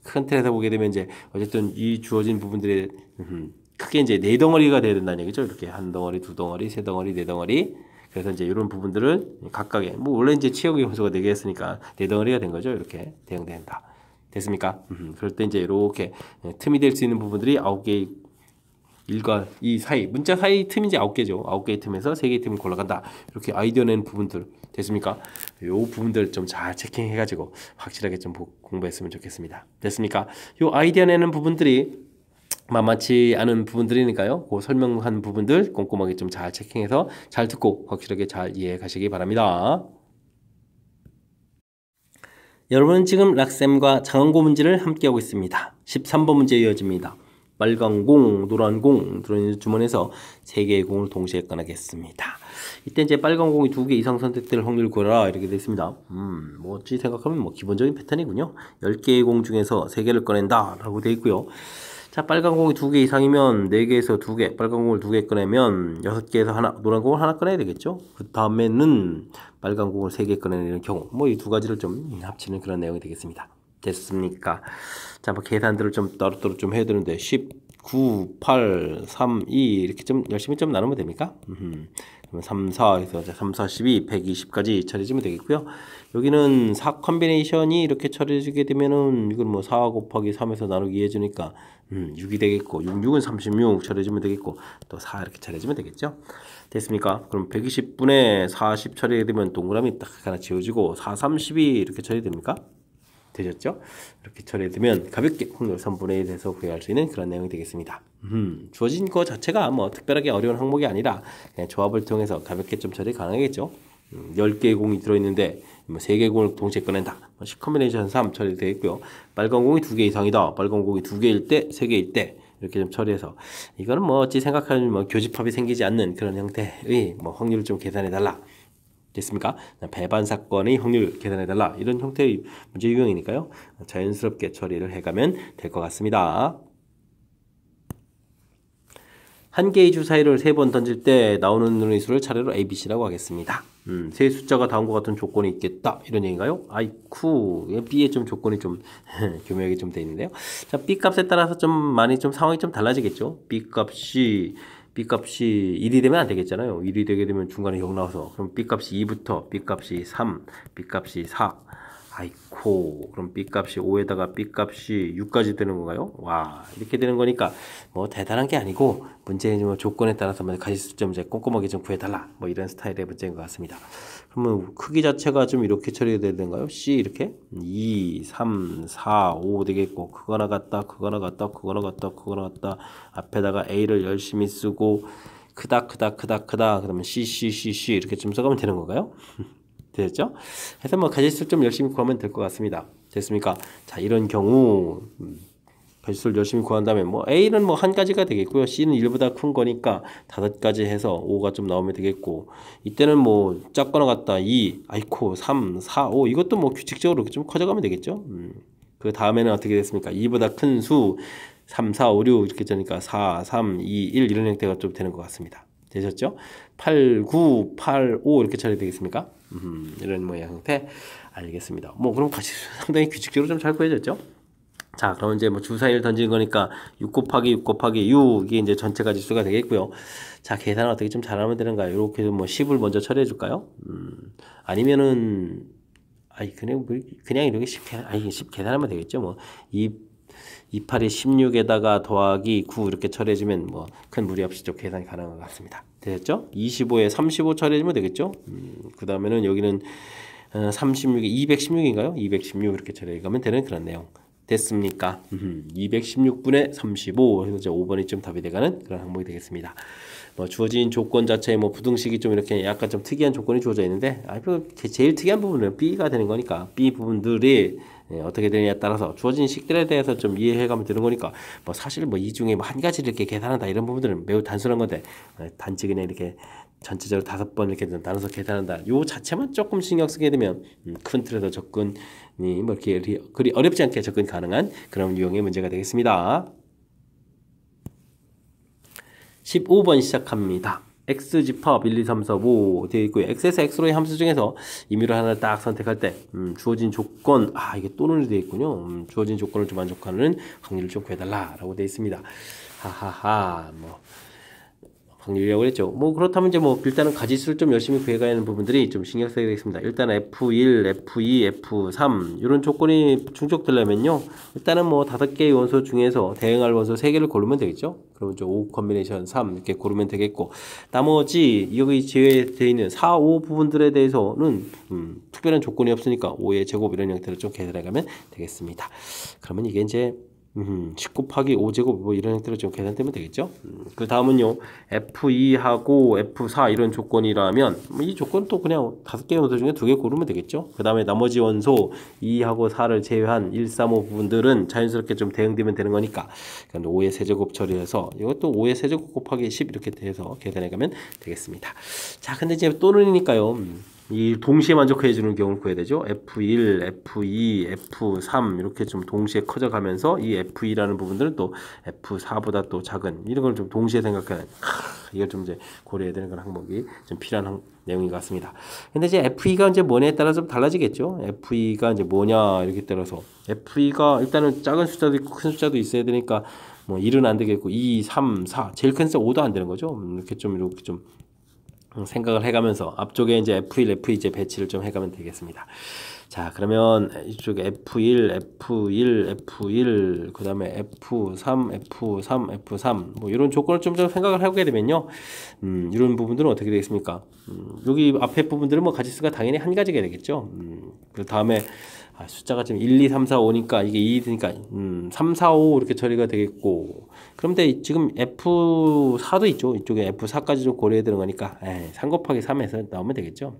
큰 틀에서 보게 되면 이제 어쨌든 이 주어진 부분들이, 크게 이제 4덩어리가 돼야 된다는 얘기죠. 이렇게 1덩어리, 2덩어리, 3덩어리, 4덩어리. 그래서 이제 이런 부분들을 각각의, 뭐 원래 이제 치역의 원소가 4개 했으니까 4덩어리가 된 거죠. 이렇게 대응된다. 됐습니까? 그럴 때 이제 이렇게 틈이 될 수 있는 부분들이 9개의 1과 2 사이, 문자 사이 틈이 이제 9개죠. 9개의 틈에서 3개의 틈을 골라간다. 이렇게 아이디어 낸 부분들 됐습니까? 요 부분들 좀 잘 체킹해가지고 확실하게 좀 공부했으면 좋겠습니다. 됐습니까? 요 아이디어 내는 부분들이 만만치 않은 부분들이니까요. 그 설명한 부분들 꼼꼼하게 좀 잘 체킹해서 잘 듣고 확실하게 잘 이해해 가시기 바랍니다. 여러분은 지금 락쌤과 장원고 문제를 함께하고 있습니다. 13번 문제 이어집니다. 빨간 공, 노란 공 들어있는 주머니에서 3개의 공을 동시에 꺼내겠습니다. 이때 이제 빨간 공이 2개 이상 선택될 확률을 구해라 이렇게 됐습니다. 뭐 어찌 생각하면 뭐 기본적인 패턴이군요. 10개의 공 중에서 3개를 꺼낸다 라고 되어 있고요. 자, 빨간 공이 2개 이상이면 4개에서 2개, 빨간 공을 2개 꺼내면 6개에서 하나, 노란 공을 하나 꺼내야 되겠죠. 그 다음에는 빨간 공을 3개 꺼내는 경우, 뭐 이 두 가지를 좀 합치는 그런 내용이 되겠습니다. 됐습니까? 자, 뭐 계산들을 좀 따로따로 좀 해야 되는데 19, 8, 3, 2 이렇게 좀 열심히 좀 나누면 됩니까? 그러면 3, 4에서 3, 4, 12, 120까지 처리해주면 되겠고요. 여기는 4 컨비네이션이 이렇게 처리해지게 되면은 이건 뭐 4 곱하기 3에서 나누기 해주니까 6이 되겠고 6, 6은 36 처리해주면 되겠고 또 4 이렇게 처리해주면 되겠죠. 됐습니까? 그럼 120분에 40 처리되면 동그라미 딱 하나 지워지고 4, 32 이렇게 처리됩니까? 되셨죠? 이렇게 처리되면 가볍게 확률 3분의 1에서 구해할 수 있는 그런 내용이 되겠습니다. 주어진 거 자체가 뭐 특별하게 어려운 항목이 아니라 그냥 조합을 통해서 가볍게 좀 처리 가능하겠죠. 10개의 공이 들어있는데 뭐 3개의 공을 동시에 꺼낸다. 10 컨비네이션 3 처리되어 있고요. 빨간 공이 2개 이상이다. 빨간 공이 2개일 때, 3개일 때 이렇게 좀 처리해서 이거는 뭐 어찌 생각하면 뭐 교집합이 생기지 않는 그런 형태의 뭐 확률을 좀 계산해 달라. 됐습니까? 배반 사건의 확률 계산해달라 이런 형태의 문제 유형이니까요. 자연스럽게 처리를 해가면 될 것 같습니다. 한 개의 주사위를 3번 던질 때 나오는 눈의 수를 차례로 A, B, C라고 하겠습니다. 세 숫자가 다음과 같은 조건이 있겠다 이런 얘기인가요? 아이쿠 B에 좀 조건이 좀 교묘하게 좀 돼 있는데요. 자, B 값에 따라서 좀 많이 좀 상황이 좀 달라지겠죠. B 값이 1이 되면 안 되겠잖아요. 1이 되게 되면 중간에 0 나와서 그럼 B값이 2부터 B값이 3, B값이 4 아이코 그럼 B값이 5에다가 B값이 6까지 되는 건가요? 와 이렇게 되는 거니까 뭐 대단한 게 아니고 문제의 뭐 조건에 따라서 가지수점 이제 꼼꼼하게 좀 구해달라 뭐 이런 스타일의 문제인 것 같습니다. 그러면 크기 자체가 좀 이렇게 처리돼야 되는가요? C 이렇게 2, 3, 4, 5 되겠고 그거나 같다 그거나 같다 그거나 같다 그거나 같다 앞에다가 A를 열심히 쓰고 크다 그러면 C 이렇게 좀 써가면 되는 건가요? 됐죠? 해서 뭐 가지수 좀 열심히 구하면 될 것 같습니다. 됐습니까? 자, 이런 경우 가지수를 열심히 구한 다음에 뭐 A는 뭐 한 가지가 되겠고요. C는 1보다 큰 거니까 5가지 해서 5가 좀 나오면 되겠고, 이때는 뭐 작거나 같다 2, 아이코 3, 4, 5 이것도 뭐 규칙적으로 좀 커져가면 되겠죠. 그 다음에는 어떻게 됐습니까? 2보다 큰 수 3, 4, 5, 6 이렇게 되니까 4, 3, 2, 1 이런 형태가 좀 되는 것 같습니다. 되셨죠? 8, 9, 8, 5 이렇게 처리되겠습니까? 이런 모양 형태. 알겠습니다. 뭐 그럼 가지수 상당히 규칙적으로 좀 잘 구해졌죠? 자, 그럼 이제 뭐 주사위를 던지는 거니까 6 곱하기 6 곱하기 6 이게 이제 전체 가지수가 되겠고요. 자, 계산을 어떻게 좀 잘하면 되는가요? 이렇게 뭐 10을 먼저 처리해 줄까요? 아니면은 그냥 이렇게 10 계산하면 되겠죠. 뭐 28이 16에다가 더하기 9 이렇게 처리해주면 뭐 큰 무리 없이 좀 계산이 가능한 것 같습니다. 되셨죠? 25에 35 처리해주면 되겠죠? 그 다음에는 여기는 36에 216인가요? 216 이렇게 처리해가면 되는 그런 내용. 됐습니까? 216분의 35 해서 이제 5번이 좀 답이 돼가는 그런 항목이 되겠습니다. 뭐 주어진 조건 자체에 뭐 부등식이 좀 이렇게 약간 좀 특이한 조건이 주어져 있는데, 제일 특이한 부분은 B가 되는 거니까 B 부분들이 어떻게 되느냐에 따라서 주어진 식들에 대해서 좀 이해해가면 되는 거니까, 뭐 사실 뭐 이 중에 뭐 한 가지를 이렇게 계산한다 이런 부분들은 매우 단순한 건데, 단지 그냥 이렇게 전체적으로 5번 이렇게 나눠서 계산한다 요 자체만 조금 신경 쓰게 되면 큰 틀에서 접근이 뭐 이렇게 그리 어렵지 않게 접근 가능한 그런 유형의 문제가 되겠습니다. 15번 시작합니다. x집합 1, 2, 3, 4, 5 되어 있고요. x에서 x로의 함수 중에서 임의로 하나를 딱 선택할 때 주어진 조건, 이게 또는이 되어 있군요. 주어진 조건을 좀 만족하는 확률을 좀 구해달라라고 되어 있습니다. 하하하 뭐 확률이라고 그랬죠. 뭐 그렇다면 이제 뭐 일단은 가지수를 좀 열심히 구해가야 하는 부분들이 좀 신경 써야 되겠습니다. 일단 F1, F2, F3 이런 조건이 충족되려면요. 일단은 뭐 5개의 원소 중에서 대응할 원소 3개를 고르면 되겠죠. 그러면 이제 5 컨비네이션 3 이렇게 고르면 되겠고, 나머지 여기 제외되어 있는 4, 5 부분들에 대해서는 특별한 조건이 없으니까 5의 제곱 이런 형태로 좀 계산해가면 되겠습니다. 그러면 이게 이제 10 곱하기 5제곱 뭐 이런 형태로 좀 계산되면 되겠죠. 그 다음은요 F2하고 F4 이런 조건이라면 이 조건 또 그냥 5개의 원소 중에 2개 고르면 되겠죠. 그 다음에 나머지 원소 2하고 4를 제외한 1, 3, 5 부분들은 자연스럽게 좀 대응되면 되는 거니까 5의 세제곱 처리해서 이것도 5의 세제곱 곱하기 10 이렇게 해서 계산해 가면 되겠습니다. 자, 근데 이제 또는이니까요 이 동시에 만족해주는 경우를 구해야 되죠. F1, F2, F3 이렇게 좀 동시에 커져가면서 이 F2라는 부분들은 또 F4보다 또 작은 이런 걸 좀 동시에 생각하는 이걸 좀 이제 고려해야 되는 그런 항목이 좀 필요한 내용인 것 같습니다. 근데 이제 F2가 이제 뭐냐에 따라 좀 달라지겠죠. F2가 이제 뭐냐 이렇게 따라서 F2가 일단은 작은 숫자도 있고 큰 숫자도 있어야 되니까 뭐 1은 안 되겠고 2, 3, 4 제일 큰 숫자 5도 안 되는 거죠. 이렇게 좀 생각을 해가면서 앞쪽에 이제 F1, F2 이제 배치를 좀 해가면 되겠습니다. 자, 그러면 이쪽에 F1, 그 다음에 F3 뭐 이런 조건을 좀 생각을 해보게 되면요, 이런 부분들은 어떻게 되겠습니까? 여기 앞에 부분들은 뭐 가지수가 당연히 한 가지가 되겠죠. 그 다음에 숫자가 지금 1, 2, 3, 4, 5니까 이게 2 되니까 3, 4, 5 이렇게 처리가 되겠고, 그런데 지금 F4도 있죠. 이쪽에 F4까지 좀 고려해야 되는 거니까 3 곱하기 3에서 나오면 되겠죠.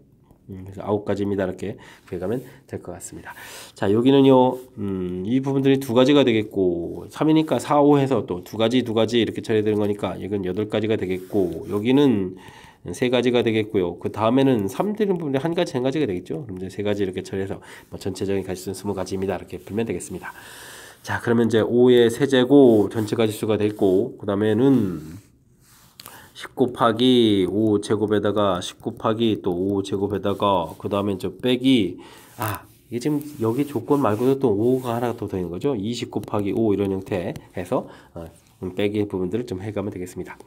그래서 9가지입니다. 이렇게 구해가면 될 것 같습니다. 자, 여기는요, 이 부분들이 2가지가 되겠고, 3이니까 4, 5 해서 또 2가지 이렇게 처리해야 되는 거니까 이건 8가지가 되겠고, 여기는 3가지가 되겠고요. 그 다음에는 3되는 부분이 1가지, 1가지가 되겠죠. 그럼 이제 3가지 이렇게 처리해서 뭐 전체적인 가지수는 20가지입니다. 이렇게 풀면 되겠습니다. 자, 그러면 이제 5의 세제곱 전체 가지수가 되겠고, 그 다음에는 10 곱하기 5 제곱에다가 10 곱하기 또 5 제곱에다가 그 다음에 이제 빼기, 이게 지금 여기 조건 말고도 또 5가 하나 더 있는 거죠. 20 곱하기 5 이런 형태 해서 빼기 부분들을 좀 해가면 되겠습니다.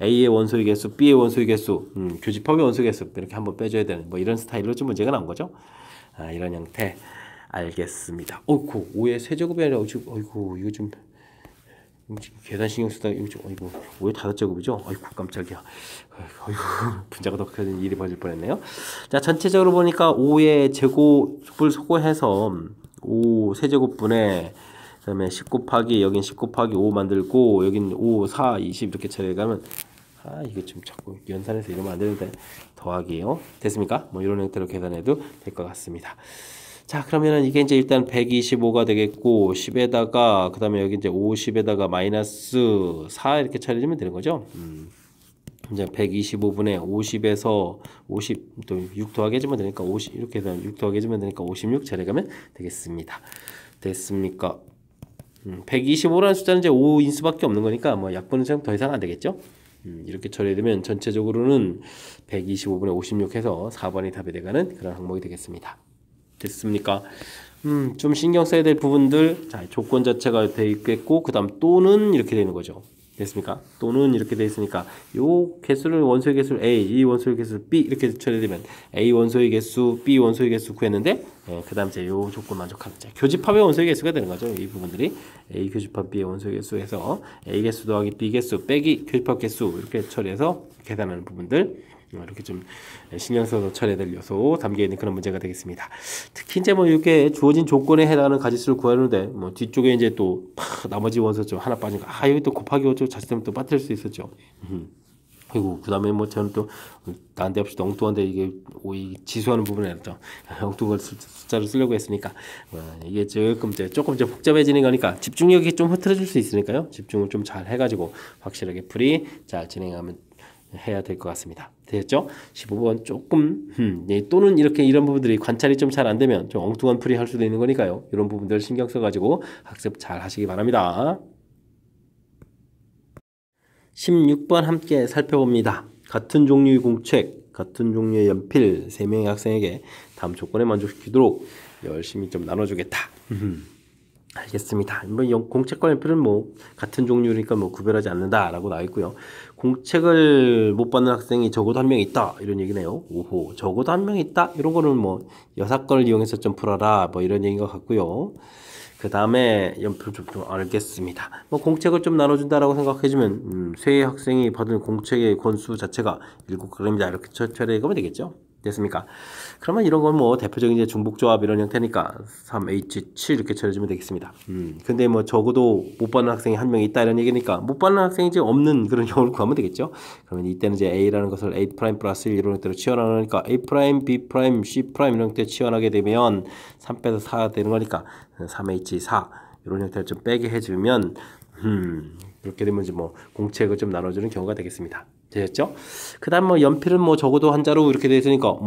A의 원소의 개수, B의 원소의 개수, 교집합의 원소의 개수 이렇게 한번 빼줘야 되는 뭐 이런 스타일로 좀 문제가 나온 거죠. 이런 형태. 알겠습니다. 5의 세제곱이 아니라 어이구 이거 좀 계산 신경 쓰다 이거 좀 5의 5제곱이죠. 아이고 깜짝이야. 아이고 분자가 더 큰 일이 벌어질 뻔했네요. 자, 전체적으로 보니까 5의 제곱을 소거해서 5 세제곱분에 그다음에 10 곱하기 여긴 10 곱하기 5 만들고 여긴 5, 4, 20 이렇게 처리해가면 이게 좀 자꾸 연산해서 이러면 안 되는데 더하기요. 됐습니까? 뭐 이런 형태로 계산해도 될 것 같습니다. 자, 그러면은 이게 이제 일단 125가 되겠고 10에다가 그다음에 여기 이제 50에다가 마이너스 4 이렇게 처리하면 되는 거죠. 이제 125분의 50에서 50 또 6 더하기 해주면 되니까 50 이렇게 해서 6 더하기 해주면 되니까 56 처리하면 되겠습니다. 됐습니까? 125라는 숫자는 이제 5인수밖에 없는 거니까 뭐 약분은 좀 더 이상 안 되겠죠? 이렇게 처리되면 전체적으로는 125분의 56 해서 4번이 답이 돼가는 그런 항목이 되겠습니다. 됐습니까? 좀 신경 써야 될 부분들, 자, 조건 자체가 돼 있겠고, 그 다음 또는 이렇게 되는 거죠. 됐습니까? 또는 이렇게 돼 있으니까, 요 개수를 원소의 개수를 A, 이 원소의 개수 B 이렇게 처리되면 A 원소의 개수, B 원소의 개수 구했는데, 그 다음 이제 요 조건 만족하면 교집합의 원소의 개수가 되는 거죠. 이 부분들이 A 교집합 B의 원소의 개수에서 A 개수 더하기 B 개수 빼기 교집합 개수 이렇게 처리해서 계산하는 부분들. 이렇게 좀 신경 써서 처리해야 될 요소 담겨 있는 그런 문제가 되겠습니다. 특히 이제 뭐 이렇게 주어진 조건에 해당하는 가지수를 구하는데 뭐 뒤쪽에 이제 또 나머지 원소 좀 하나 빠진 거, 여기 또 곱하기 5조 자칫하면 또 빠뜨릴 수 있었죠. 그리고 그 다음에 뭐 저는 또 난데없이 엉뚱한데 이게 지수하는 부분에 또 엉뚱한 숫자를 쓰려고 했으니까 이게 조금 이제 복잡해지는 거니까 집중력이 좀 흐트러질 수 있으니까요. 집중을 좀 잘 해가지고 확실하게 풀이 잘 진행하면 해야 될 것 같습니다. 됐죠? 15번 조금 또는 이렇게 이런 부분들이 관찰이 좀 잘 안 되면 좀 엉뚱한 풀이 할 수도 있는 거니까요. 이런 부분들 신경 써가지고 학습 잘 하시기 바랍니다. 16번 함께 살펴봅니다. 같은 종류의 공책, 같은 종류의 연필 3명의 학생에게 다음 조건에 만족시키도록 열심히 좀 나눠주겠다. 알겠습니다. 뭐 공책과 연필은 뭐 같은 종류니까 뭐 구별하지 않는다라고 나와 있고요. 공책을 못 받는 학생이 적어도 한 명 있다 이런 얘기네요. 오호, 적어도 한 명 있다 이런 거는 뭐 여사건을 이용해서 좀 풀어라 뭐 이런 얘기인 것 같고요. 그 다음에 연필 좀 알겠습니다. 뭐 공책을 좀 나눠준다라고 생각해주면 세 학생이 받은 공책의 권수 자체가 7g이다 이렇게 처리해가면 되겠죠. 됐습니까? 그러면 이런 건 뭐 대표적인 이제 중복조합 이런 형태니까 3H7 이렇게 처리해주면 되겠습니다. 근데 뭐 적어도 못 받는 학생이 한 명 있다 이런 얘기니까 못 받는 학생이 이제 없는 그런 경우를 구하면 되겠죠. 그러면 이때는 이제 A라는 것을 A' 플러스 1 이런 형태로 치환하니까 A', B', C' 이런 형태로 치환하게 되면 3 빼서 4 되는 거니까 3H4 이런 형태를 좀 빼게 해주면 그렇게 되면 이제 뭐 공책을 좀 나눠주는 경우가 되겠습니다. 되셨죠? 그 다음 뭐 연필은 뭐 적어도 한 자루 이렇게 돼 있으니까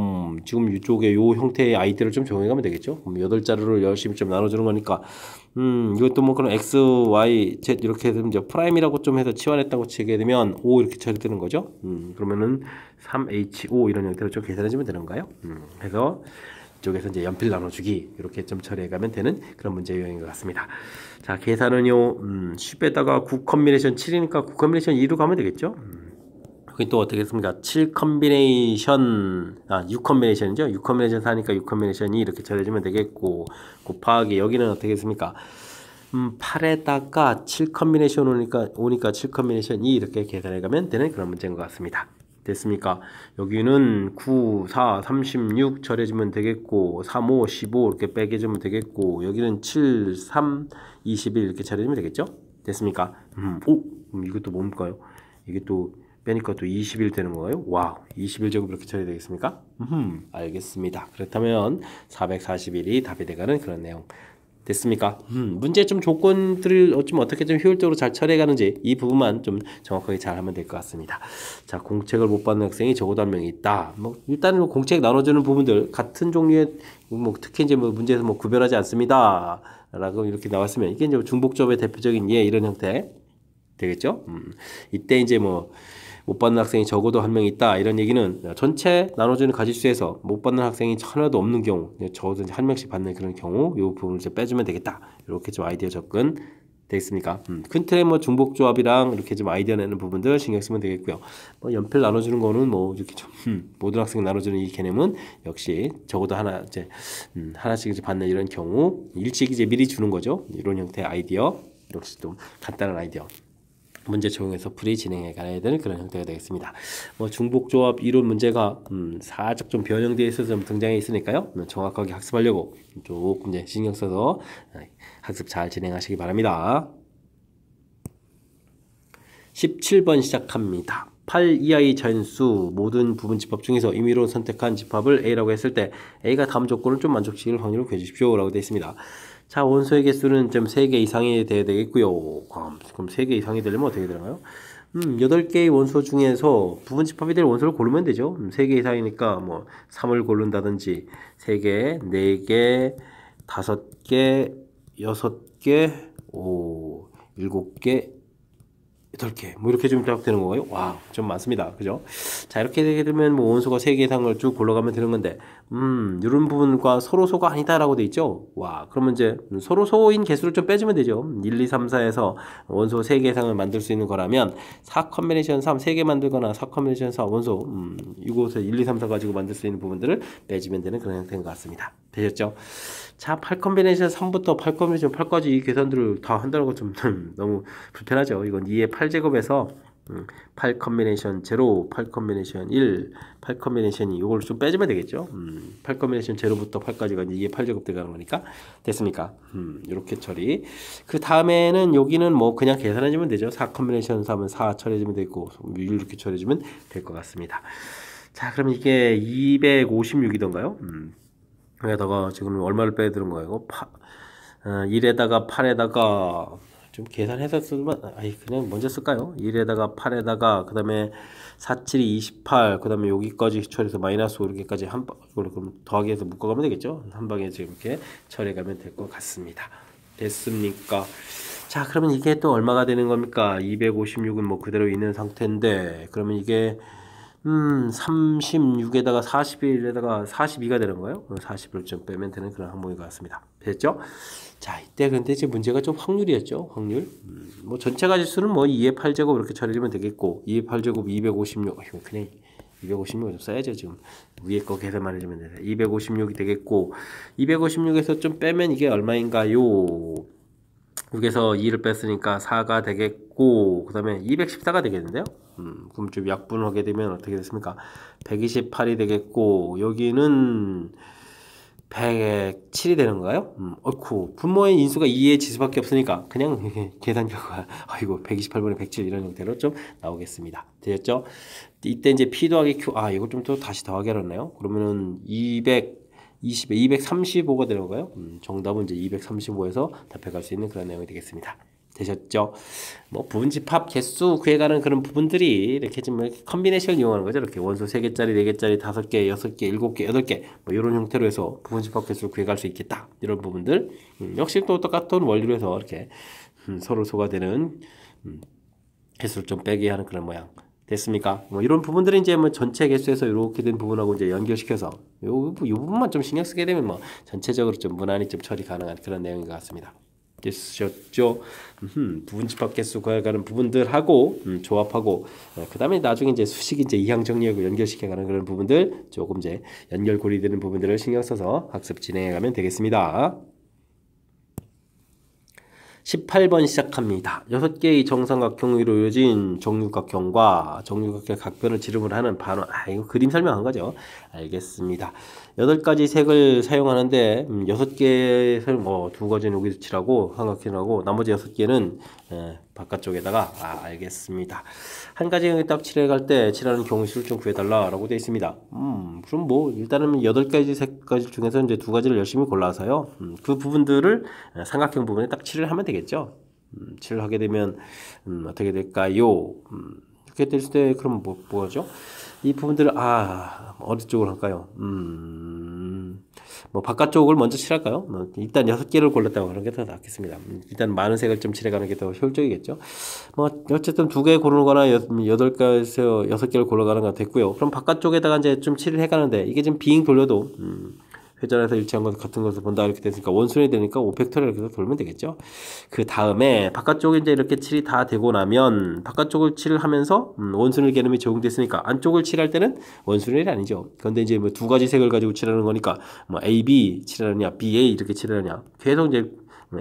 지금 이쪽에 요 형태의 아이디를 좀 적용해가면 되겠죠? 8자루를 열심히 좀 나눠주는 거니까 이것도 뭐 그런 X, Y, Z 이렇게 해서 이제 프라임이라고 좀 해서 치환했다고 치게 되면 5 이렇게 처리되는 거죠? 그러면은 3H5 이런 형태로 좀 계산해주면 되는 거예요. 그래서 이쪽에서 이제 연필 나눠주기 이렇게 좀 처리해가면 되는 그런 문제 유형인 것 같습니다. 자, 계산은요 10에다가 9 컨비네이션 7이니까 9 컨비네이션 2로 가면 되겠죠. 그게 또 어떻게 했습니까? 7 컨비네이션 6 컨비네이션이죠. 6 컨비네이션 4니까 6 컨비네이션 2 이렇게 처리해주면 되겠고 곱하기 여기는 어떻게 했습니까? 8에다가 7 컨비네이션 오니까 7 컨비네이션 2 이렇게 계산해가면 되는 그런 문제인 것 같습니다. 됐습니까? 여기는 9, 4, 36 처리해주면 되겠고 3, 5, 15 이렇게 빼겨주면 되겠고 여기는 7, 3, 21 이렇게 처리해주면 되겠죠? 됐습니까? 이것도 뭡니까요? 이게 또 빼니까 또 20일 되는 거예요? 와우, 20일 제곱 이렇게 처리되겠습니까? 알겠습니다. 그렇다면 441이 답이 돼가는 그런 내용 됐습니까? 문제 좀 조건들을 좀 어떻게 좀 효율적으로 잘 처리해가는지 이 부분만 좀 정확하게 잘 하면 될 것 같습니다. 자, 공책을 못 받는 학생이 적어도 한 명 있다. 뭐 일단은 공책 나눠주는 부분들 같은 종류의 뭐 특히 이제 뭐 문제에서 뭐 구별하지 않습니다. 라고 이렇게 나왔으면 이게 이제 중복조합의 대표적인 예 이런 형태 되겠죠? 이때 이제 뭐 못 받는 학생이 적어도 한 명 있다 이런 얘기는 전체 나눠주는 가지수에서 못 받는 학생이 하나도 없는 경우 적어도 한 명씩 받는 그런 경우 이 부분을 이제 빼주면 되겠다 이렇게 좀 아이디어 접근 되겠습니까? 큰 틀에 뭐 중복조합이랑 이렇게 좀 아이디어 내는 부분들 신경 쓰면 되겠고요. 뭐 연필 나눠주는 거는 뭐 이렇게 좀 모든 학생 나눠주는 이 개념은 역시 적어도 하나 이제 하나씩 이제 받는 이런 경우 일찍 이제 미리 주는 거죠. 이런 형태의 아이디어 역시 좀 간단한 아이디어. 문제 적용해서 풀이 진행해 가야 되는 그런 형태가 되겠습니다. 뭐 중복조합 이론 문제가 살짝 좀 변형되어 있어서 좀 등장해 있으니까요. 정확하게 학습하려고 조금 이제 신경 써서 학습 잘 진행하시기 바랍니다. 17번 시작합니다. 8 이하의 자연수 모든 부분 집합 중에서 임의로 선택한 집합을 A라고 했을 때 A가 다음 조건을 좀 만족시킬 확률을 구해주십시오 라고 되어 있습니다. 자, 원소의 개수는 좀 3개 이상이 돼야 되겠고요. 그럼 3개 이상이 되려면 어떻게 되나요? 8개의 원소 중에서 부분 집합이 될 원소를 고르면 되죠. 3개 이상이니까 뭐 3을 고른다든지 3개, 4개, 5개, 6개, 7개, 8개 뭐 이렇게 좀 딱 되는 거예요. 와, 좀 많습니다. 그죠? 자, 이렇게 되게 되면 뭐 원소가 3개 이상을 쭉 골라가면 되는 건데 이런 부분과 서로소가 아니다라고 돼 있죠. 와, 그러면 이제 서로소인 개수를 좀 빼주면 되죠. 1, 2, 3, 4에서 원소 3개 이상을 만들 수 있는 거라면 4 컨비네이션 3 3개 만들거나 4 컨비네이션 4 원소 이곳에 1, 2, 3, 4 가지고 만들 수 있는 부분들을 빼주면 되는 그런 형태인 것 같습니다. 되셨죠? 자, 8 컨비네이션 3부터 8 컨비네이션 8까지 이 계산들을 다 한다는 거 좀 너무 불편하죠. 이건 2의 8제곱에서 8 컨비네이션 0, 8 컨비네이션 1, 8 컨비네이션 2 이걸 좀 빼주면 되겠죠. 8 컨비네이션 0부터 8까지가 2의 8제곱 들어가는 거니까 됐습니까? 이렇게 처리. 그 다음에는 여기는 뭐 그냥 계산해주면 되죠. 4 컨비네이션 3은 4 처리해주면 되고 이렇게 처리해주면 될 것 같습니다. 자, 그럼 이게 256이던가요? 여기다가 지금 얼마를 빼야 되는 거예요? 1에다가 8에다가 좀 계산해서 쓰면 그냥 먼저 쓸까요? 1에다가 8에다가 그 다음에 4, 7이 28, 그 다음에 여기까지 처리해서 마이너스 이렇게까지 이걸로 그럼 더하기해서 묶어가면 되겠죠? 한 방에 지금 이렇게 처리해가면 될 것 같습니다. 됐습니까? 자, 그러면 이게 또 얼마가 되는 겁니까? 256은 뭐 그대로 있는 상태인데 그러면 이게 36에다가 41에다가 42가 되는 거예요. 40을 좀 빼면 되는 그런 항목인 것 같습니다. 됐죠? 자, 이때 근데 이제 문제가 좀 확률이었죠. 확률. 뭐 전체 가지수는 뭐 2의 8제곱 이렇게 처리하면 되겠고 2의 8제곱 256. 이거 그냥 256을 좀 써야죠. 지금 위에 거 계산만 해주면 돼요. 256이 되겠고 256에서 좀 빼면 이게 얼마인가요? 6에서 2를 뺐으니까 4가 되겠고 그 다음에 214가 되겠는데요. 그럼 좀 약분하게 되면 어떻게 됐습니까? 128이 되겠고 여기는 107이 되는 거예요? 어이쿠, 분모의 인수가 2의 지수밖에 없으니까 그냥 계산 결과 아이고 128분의 107 이런 형태로 좀 나오겠습니다. 되셨죠? 이때 이제 P 더하기 Q 이걸 좀 또 다시 더하게 하렸네요. 그러면은 235가 되는 거예요. 정답은 이제 235에서 답해갈 수 있는 그런 내용이 되겠습니다. 되셨죠? 뭐 부분집합 개수 구해가는 그런 부분들이 이렇게 좀 컨비네이션을 이용하는 거죠. 이렇게 원소 3개짜리, 4개짜리, 5개, 6개, 7개, 8개 뭐 이런 형태로 해서 부분집합 개수를 구해갈 수 있겠다. 이런 부분들 역시 또 똑같은 원리로 해서 이렇게 서로 소가되는 개수를 좀 빼게 하는 그런 모양. 됐습니까? 뭐 이런 부분들은 이제 뭐 전체 개수에서 이렇게 된 부분하고 이제 연결시켜서 요 부분만 좀 신경 쓰게 되면 뭐 전체적으로 좀 무난히 좀 처리 가능한 그런 내용인 것 같습니다. 됐셨죠? 부분집합 개수 구해가는 부분들하고 조합하고 그 다음에 나중에 이제 수식 이제 이항 정리하고 연결시켜가는 그런 부분들 조금 이제 연결고리 되는 부분들을 신경 써서 학습 진행해가면 되겠습니다. 18번 시작합니다. 6개의 정삼각형으로 이루어진 정육각형과 정육각형 각변을 지름을 하는 반원. 이거 그림 설명한 거죠. 알겠습니다. 8가지 색을 사용하는데 6개에서 뭐 2가지는 여기서 칠하고 삼각형하고 나머지 6개는 바깥쪽에다가 알겠습니다. 한 가지 딱 칠해갈 때 칠하는 경우 수를 좀 구해달라라고 되어 있습니다. 그럼 뭐 일단은 8가지 색깔 중에서 이제 2가지를 열심히 골라서요. 그 부분들을 삼각형 부분에 딱 칠을 하면 되겠죠. 칠을 하게 되면 어떻게 될까요? 이렇게 됐을 때 그럼 뭐죠? 이 부분들을 어디 쪽으로 할까요? 뭐 바깥쪽을 먼저 칠할까요? 일단 6개를 골랐다고 그런 게 더 낫겠습니다. 일단 많은 색을 좀 칠해가는 게 더 효율적이겠죠. 뭐 어쨌든 2개 고르는 거나 8개에서 6개를 골라가는 거 됐고요. 그럼 바깥쪽에다가 이제 좀 칠을 해가는데 이게 지금 빙 돌려도 회전해서 일치한 것 같은 것을 본다 이렇게 됐으니까 원순이 되니까 5팩토리얼 이렇게 돌면 되겠죠. 그 다음에 바깥쪽에 이제 이렇게 칠이 다 되고 나면 바깥쪽을 칠을 하면서 원순일 개념이 적용됐으니까 안쪽을 칠할 때는 원순일이 아니죠. 그런데 이제 뭐 2가지 색을 가지고 칠하는 거니까 뭐 AB 칠하느냐 BA 이렇게 칠하느냐 계속 이제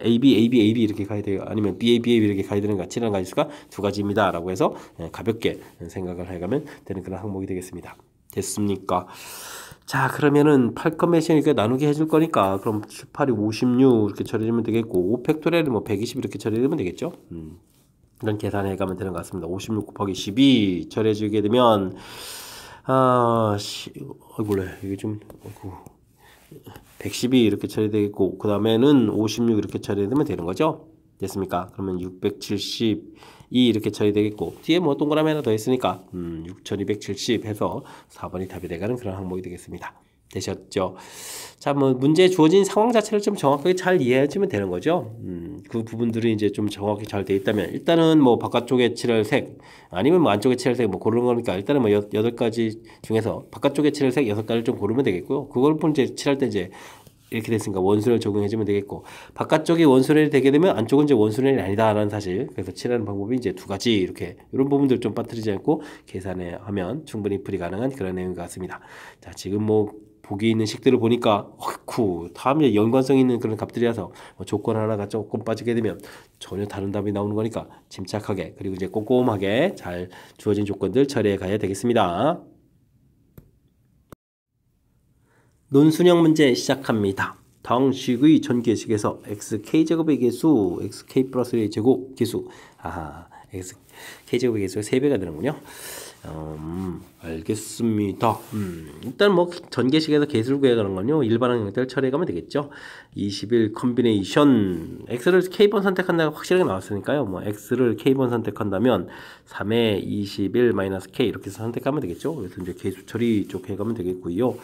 AB, AB, AB 이렇게 가야 돼요. 아니면 BA, BA 이렇게 가야 되는가 칠하는 가지수가 2가지입니다. 라고 해서 가볍게 생각을 해가면 되는 그런 항목이 되겠습니다. 됐습니까? 자, 그러면은 8 컨벤션 이렇게 나누게 해줄 거니까 그럼 7, 8이 56 이렇게 처리하면 되겠고 5 팩토리얼이 뭐 120 이렇게 처리하면 되겠죠. 이런 계산해 가면 되는 것 같습니다. 56 곱하기 12 처리해주게 되면 몰라 이게 좀 112 이렇게 처리되겠고 그 다음에는 56 이렇게 처리되면 되는 거죠. 됐습니까? 그러면 672 이렇게 처리되겠고 뒤에 뭐 동그라미 하나 더 있으니까 6270 해서 4번이 답이 돼가는 그런 항목이 되겠습니다. 되셨죠? 자, 뭐 문제 주어진 상황 자체를 좀 정확하게 잘 이해해주면 되는 거죠. 그 부분들이 이제 좀 정확히 잘 돼 있다면 일단은 뭐 바깥쪽에 칠할 색 아니면 뭐 안쪽에 칠할 색 뭐 고르는 거니까 일단은 뭐 8가지 중에서 바깥쪽에 칠할 색 6가지를 좀 고르면 되겠고요. 그걸 이제 칠할 때 이제 이렇게 됐으니까 원순을 적용해주면 되겠고 바깥쪽이 원순이 되게 되면 안쪽은 이제 원순이 아니다라는 사실. 그래서 칠하는 방법이 이제 2가지 이렇게 이런 부분들 좀 빠뜨리지 않고 계산에 하면 충분히 풀이 가능한 그런 내용 같습니다. 자, 지금 뭐 보기 있는 식들을 보니까 다음에 연관성 있는 그런 값들이라서 조건 하나가 조금 빠지게 되면 전혀 다른 답이 나오는 거니까 침착하게 그리고 이제 꼼꼼하게 잘 주어진 조건들 처리해 가야 되겠습니다. 논순형 문제 시작합니다. 당식의 전개식에서 xk제곱의 개수, xk 플러스 1의 제곱 개수 xk제곱의 개수가 3배가 되는군요. 알겠습니다. 일단 뭐 전개식에서 개수를 구해가는 건요 일반항 형태를 처리해 가면 되겠죠. 21 컨비네이션 x를 k번 선택한다가 확실하게 나왔으니까요. 뭐 x를 k번 선택한다면 3의 21 마이너스 k 이렇게 해서 선택하면 되겠죠. 그래서 이제 개수 처리 쪽 해가면 되겠고요.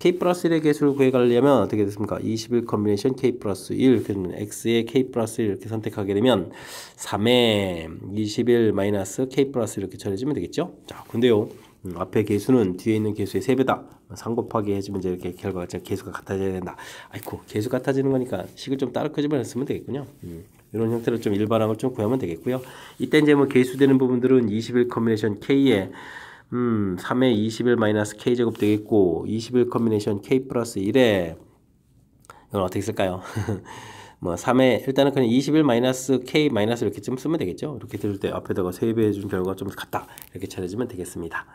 k 플러스 1의 개수를 구해가려면 어떻게 됐습니까? 21 컨비네이션 k 플러스 1 그러면 x의 k 플러스 1 이렇게 선택하게 되면 3의 21 마이너스 k 플러스 이렇게 처리해주면 되겠죠? 자, 근데요 앞에 개수는 뒤에 있는 개수의 3배다 3 곱하기 해주면 이제 이렇게 결과가 개수가 같아져야 된다. 아이고 개수 같아지는 거니까 식을 좀 따로 끄집어내 쓰면 되겠군요. 이런 형태로 좀 일반항을 좀 구하면 되겠고요. 이때 이제 뭐 개수되는 부분들은 21 컨비네이션 k에 3의 21 마이너스 k제곱 되겠고 21 컨비네이션 k 플러스 1에 이건 어떻게 쓸까요? 뭐 3의 일단은 그냥 21 마이너스 k 마이너스 이렇게 좀 쓰면 되겠죠. 이렇게 들을 때 앞에다가 3배 해준 결과가 좀 같다 이렇게 처리해주면 되겠습니다.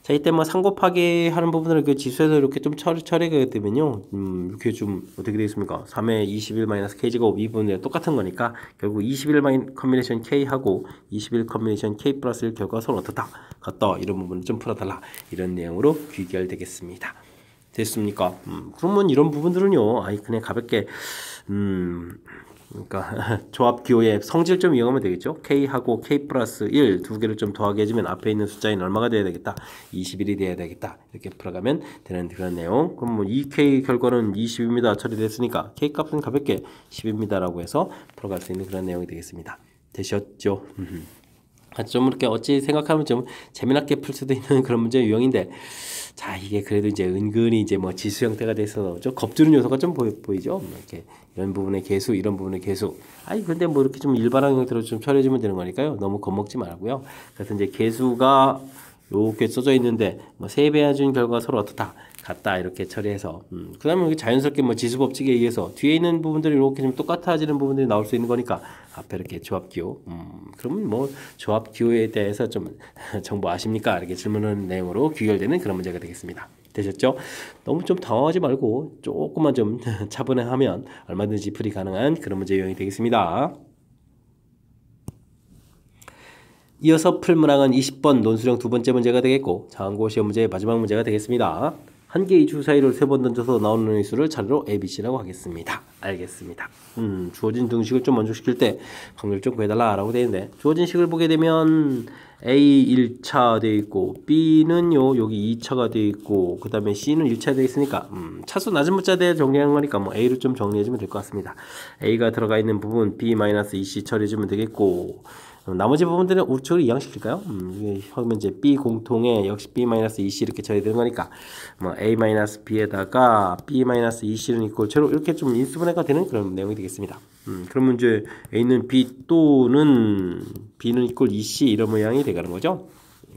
자, 이때 뭐 3 곱하기 하는 부분을 그 지수에서 이렇게 좀 처리하게 되면요 이렇게 좀 어떻게 되겠습니까? 3의 21 마이너스 k제곱 이 부분에 똑같은 거니까 결국 21 컨비네이션 k 하고 21 컨비네이션 k 플러스 1 결과가 서로 어떻다 같다 이런 부분을 좀 풀어달라 이런 내용으로 귀결되겠습니다. 됐습니까? 그러면 이런 부분들은요 그냥 가볍게 그러니까 조합 기호의 성질 좀 이용하면 되겠죠. k하고 k 플러스 1 두 개를 좀 더하게 해주면 앞에 있는 숫자인 얼마가 돼야 되겠다? 21이 돼야 되겠다. 이렇게 풀어가면 되는 그런 내용. 그럼 뭐 2k 결과는 20입니다. 처리됐으니까 k 값은 가볍게 10입니다. 라고 해서 풀어갈 수 있는 그런 내용이 되겠습니다. 되셨죠? 좀 이렇게 어찌 생각하면 좀 재미나게 풀 수도 있는 그런 문제 유형인데 자, 이게 그래도 이제 은근히 이제 뭐 지수 형태가 돼서 좀 겁주는 요소가 좀 보이죠? 이렇게 이런 부분의 개수, 이런 부분의 개수. 근데 뭐 이렇게 좀 일반항 형태로 좀 처리해주면 되는 거니까요. 너무 겁먹지 말고요. 그래서 이제 개수가 이렇게 써져 있는데 뭐 3배 해준 결과가 서로 어떻다 같다 이렇게 처리해서 그 다음에 자연스럽게 뭐 지수 법칙에 의해서 뒤에 있는 부분들이 이렇게 좀 똑같아지는 부분들이 나올 수 있는 거니까 앞에 이렇게 조합 기호 그러면 뭐 조합 기호에 대해서 좀 정보 아십니까? 이렇게 질문하는 내용으로 귀결되는 그런 문제가 되겠습니다. 되셨죠? 너무 좀 당황하지 말고 조금만 좀 차분해하면 얼마든지 풀이 가능한 그런 문제 유형이 되겠습니다. 이어서 풀 문항은 20번 논술형 두 번째 문제가 되겠고 장고 시험 문제의 마지막 문제가 되겠습니다. 한 개의 주 사이를 3번 던져서 나오는 수를 자료로 ABC라고 하겠습니다. 알겠습니다. 주어진 등식을 좀 만족시킬 때 확률 좀 구해달라 라고 되어 있는데 주어진 식을 보게 되면 A 1차 되어 있고 B는요 여기 2차가 되어 있고 그 다음에 C는 1차 되어 있으니까 차수 낮은 문자대에 정리한 거니까 뭐 A로 좀 정리해주면 될 것 같습니다. A가 들어가 있는 부분 B-EC 처리해주면 되겠고 나머지 부분들은 우측으로 이양시킬까요? 그러면 이제 B 공통에 역시 B-EC 이렇게 처리되는 거니까 뭐 A-B에다가 B-EC는 있고 제로 이렇게 좀 인수분해가 되는 그런 내용이 되겠습니다. 그러면 이제 A는 B 또는 B는 이꼴 EC 이런 모양이 되가는 거죠.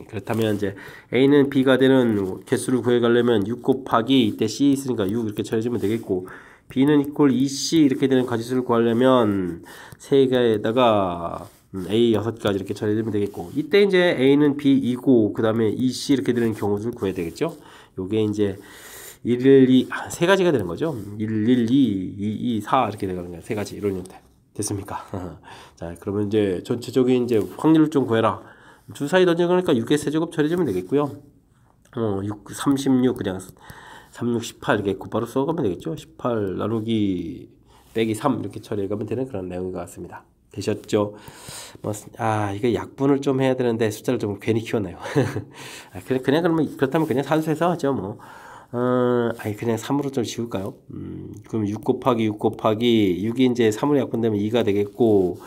그렇다면 이제 A는 B가 되는 개수를 구해가려면 6 곱하기 이때 C 있으니까 6 이렇게 처리해주면 되겠고 B는 이꼴 EC 이렇게 되는 가지수를 구하려면 3개에다가 A 6가지 이렇게 처리되면 되겠고 이때 이제 A는 B2고 그 다음에 EC 이렇게 되는 경우를 구해야 되겠죠. 요게 이제 112 세 가지가 되는 거죠. 112 224 이렇게 되는 거예요. 세 가지 이런 형태 됐습니까? 자, 그러면 이제 전체적인 이제 확률을 좀 구해라. 주사위 던진 거니까 6의 세제곱 처리해주면 되겠고요. 36 그냥 36, 18 이렇게 곧바로 써가면 되겠죠. 18 나누기 빼기 3 이렇게 처리해가면 되는 그런 내용인 것 같습니다. 되셨죠? 이게 약분을 좀 해야 되는데 숫자를 좀 괜히 키웠나요? 그냥 그러면 그렇다면 그냥 산수해서 하죠 뭐. 그냥 3으로 좀 지울까요? 그럼 6 곱하기 6 곱하기 6이 이제 3으로 약분되면 2가 되겠고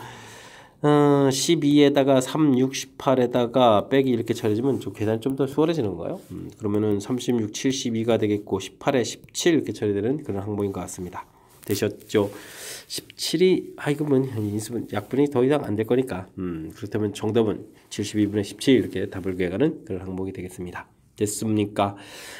12에다가 3, 6, 18에다가 빼기 이렇게 처리해주면 좀 계산이 좀 더 수월해지는 거예요. 그러면은 36, 72가 되겠고 18에 17 이렇게 처리되는 그런 항목인 것 같습니다. 되셨죠? 17이 이거 뭐 인수분 약분이 더 이상 안 될 거니까 그렇다면 정답은 72분의 17 이렇게 답을 구해가는 그런 항목이 되겠습니다. 됐습니까?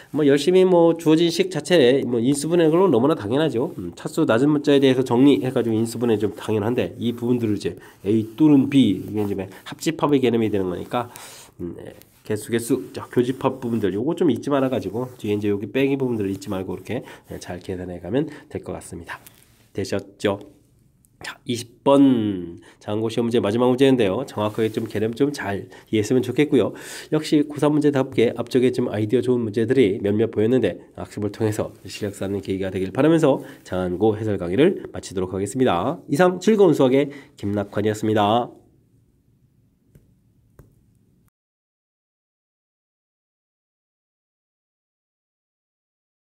뭐 열심히 뭐 주어진 식 자체에 뭐 인수분해로 너무나 당연하죠. 차수 낮은 문자에 대해서 정리해가지고 인수분해 좀 당연한데 이 부분들을 이제 A 또는 B 이게 이제 합집합의 개념이 되는 거니까 개수 교집합 부분들 요거 좀 잊지 말아 가지고 뒤에 이제 여기 빼기 부분들을 잊지 말고 이렇게 잘 계산해 가면 될 것 같습니다. 되셨죠? 자, 20번 장고 시험 문제 마지막 문제인데요. 정확하게 좀 개념 좀 잘 이해했으면 좋겠고요. 역시 고3 문제답게 앞쪽에 좀 아이디어 좋은 문제들이 몇몇 보였는데 학습을 통해서 실력 쌓는 계기가 되길 바라면서 장안고 해설 강의를 마치도록 하겠습니다. 이상 즐거운 수학의 김낙환이었습니다.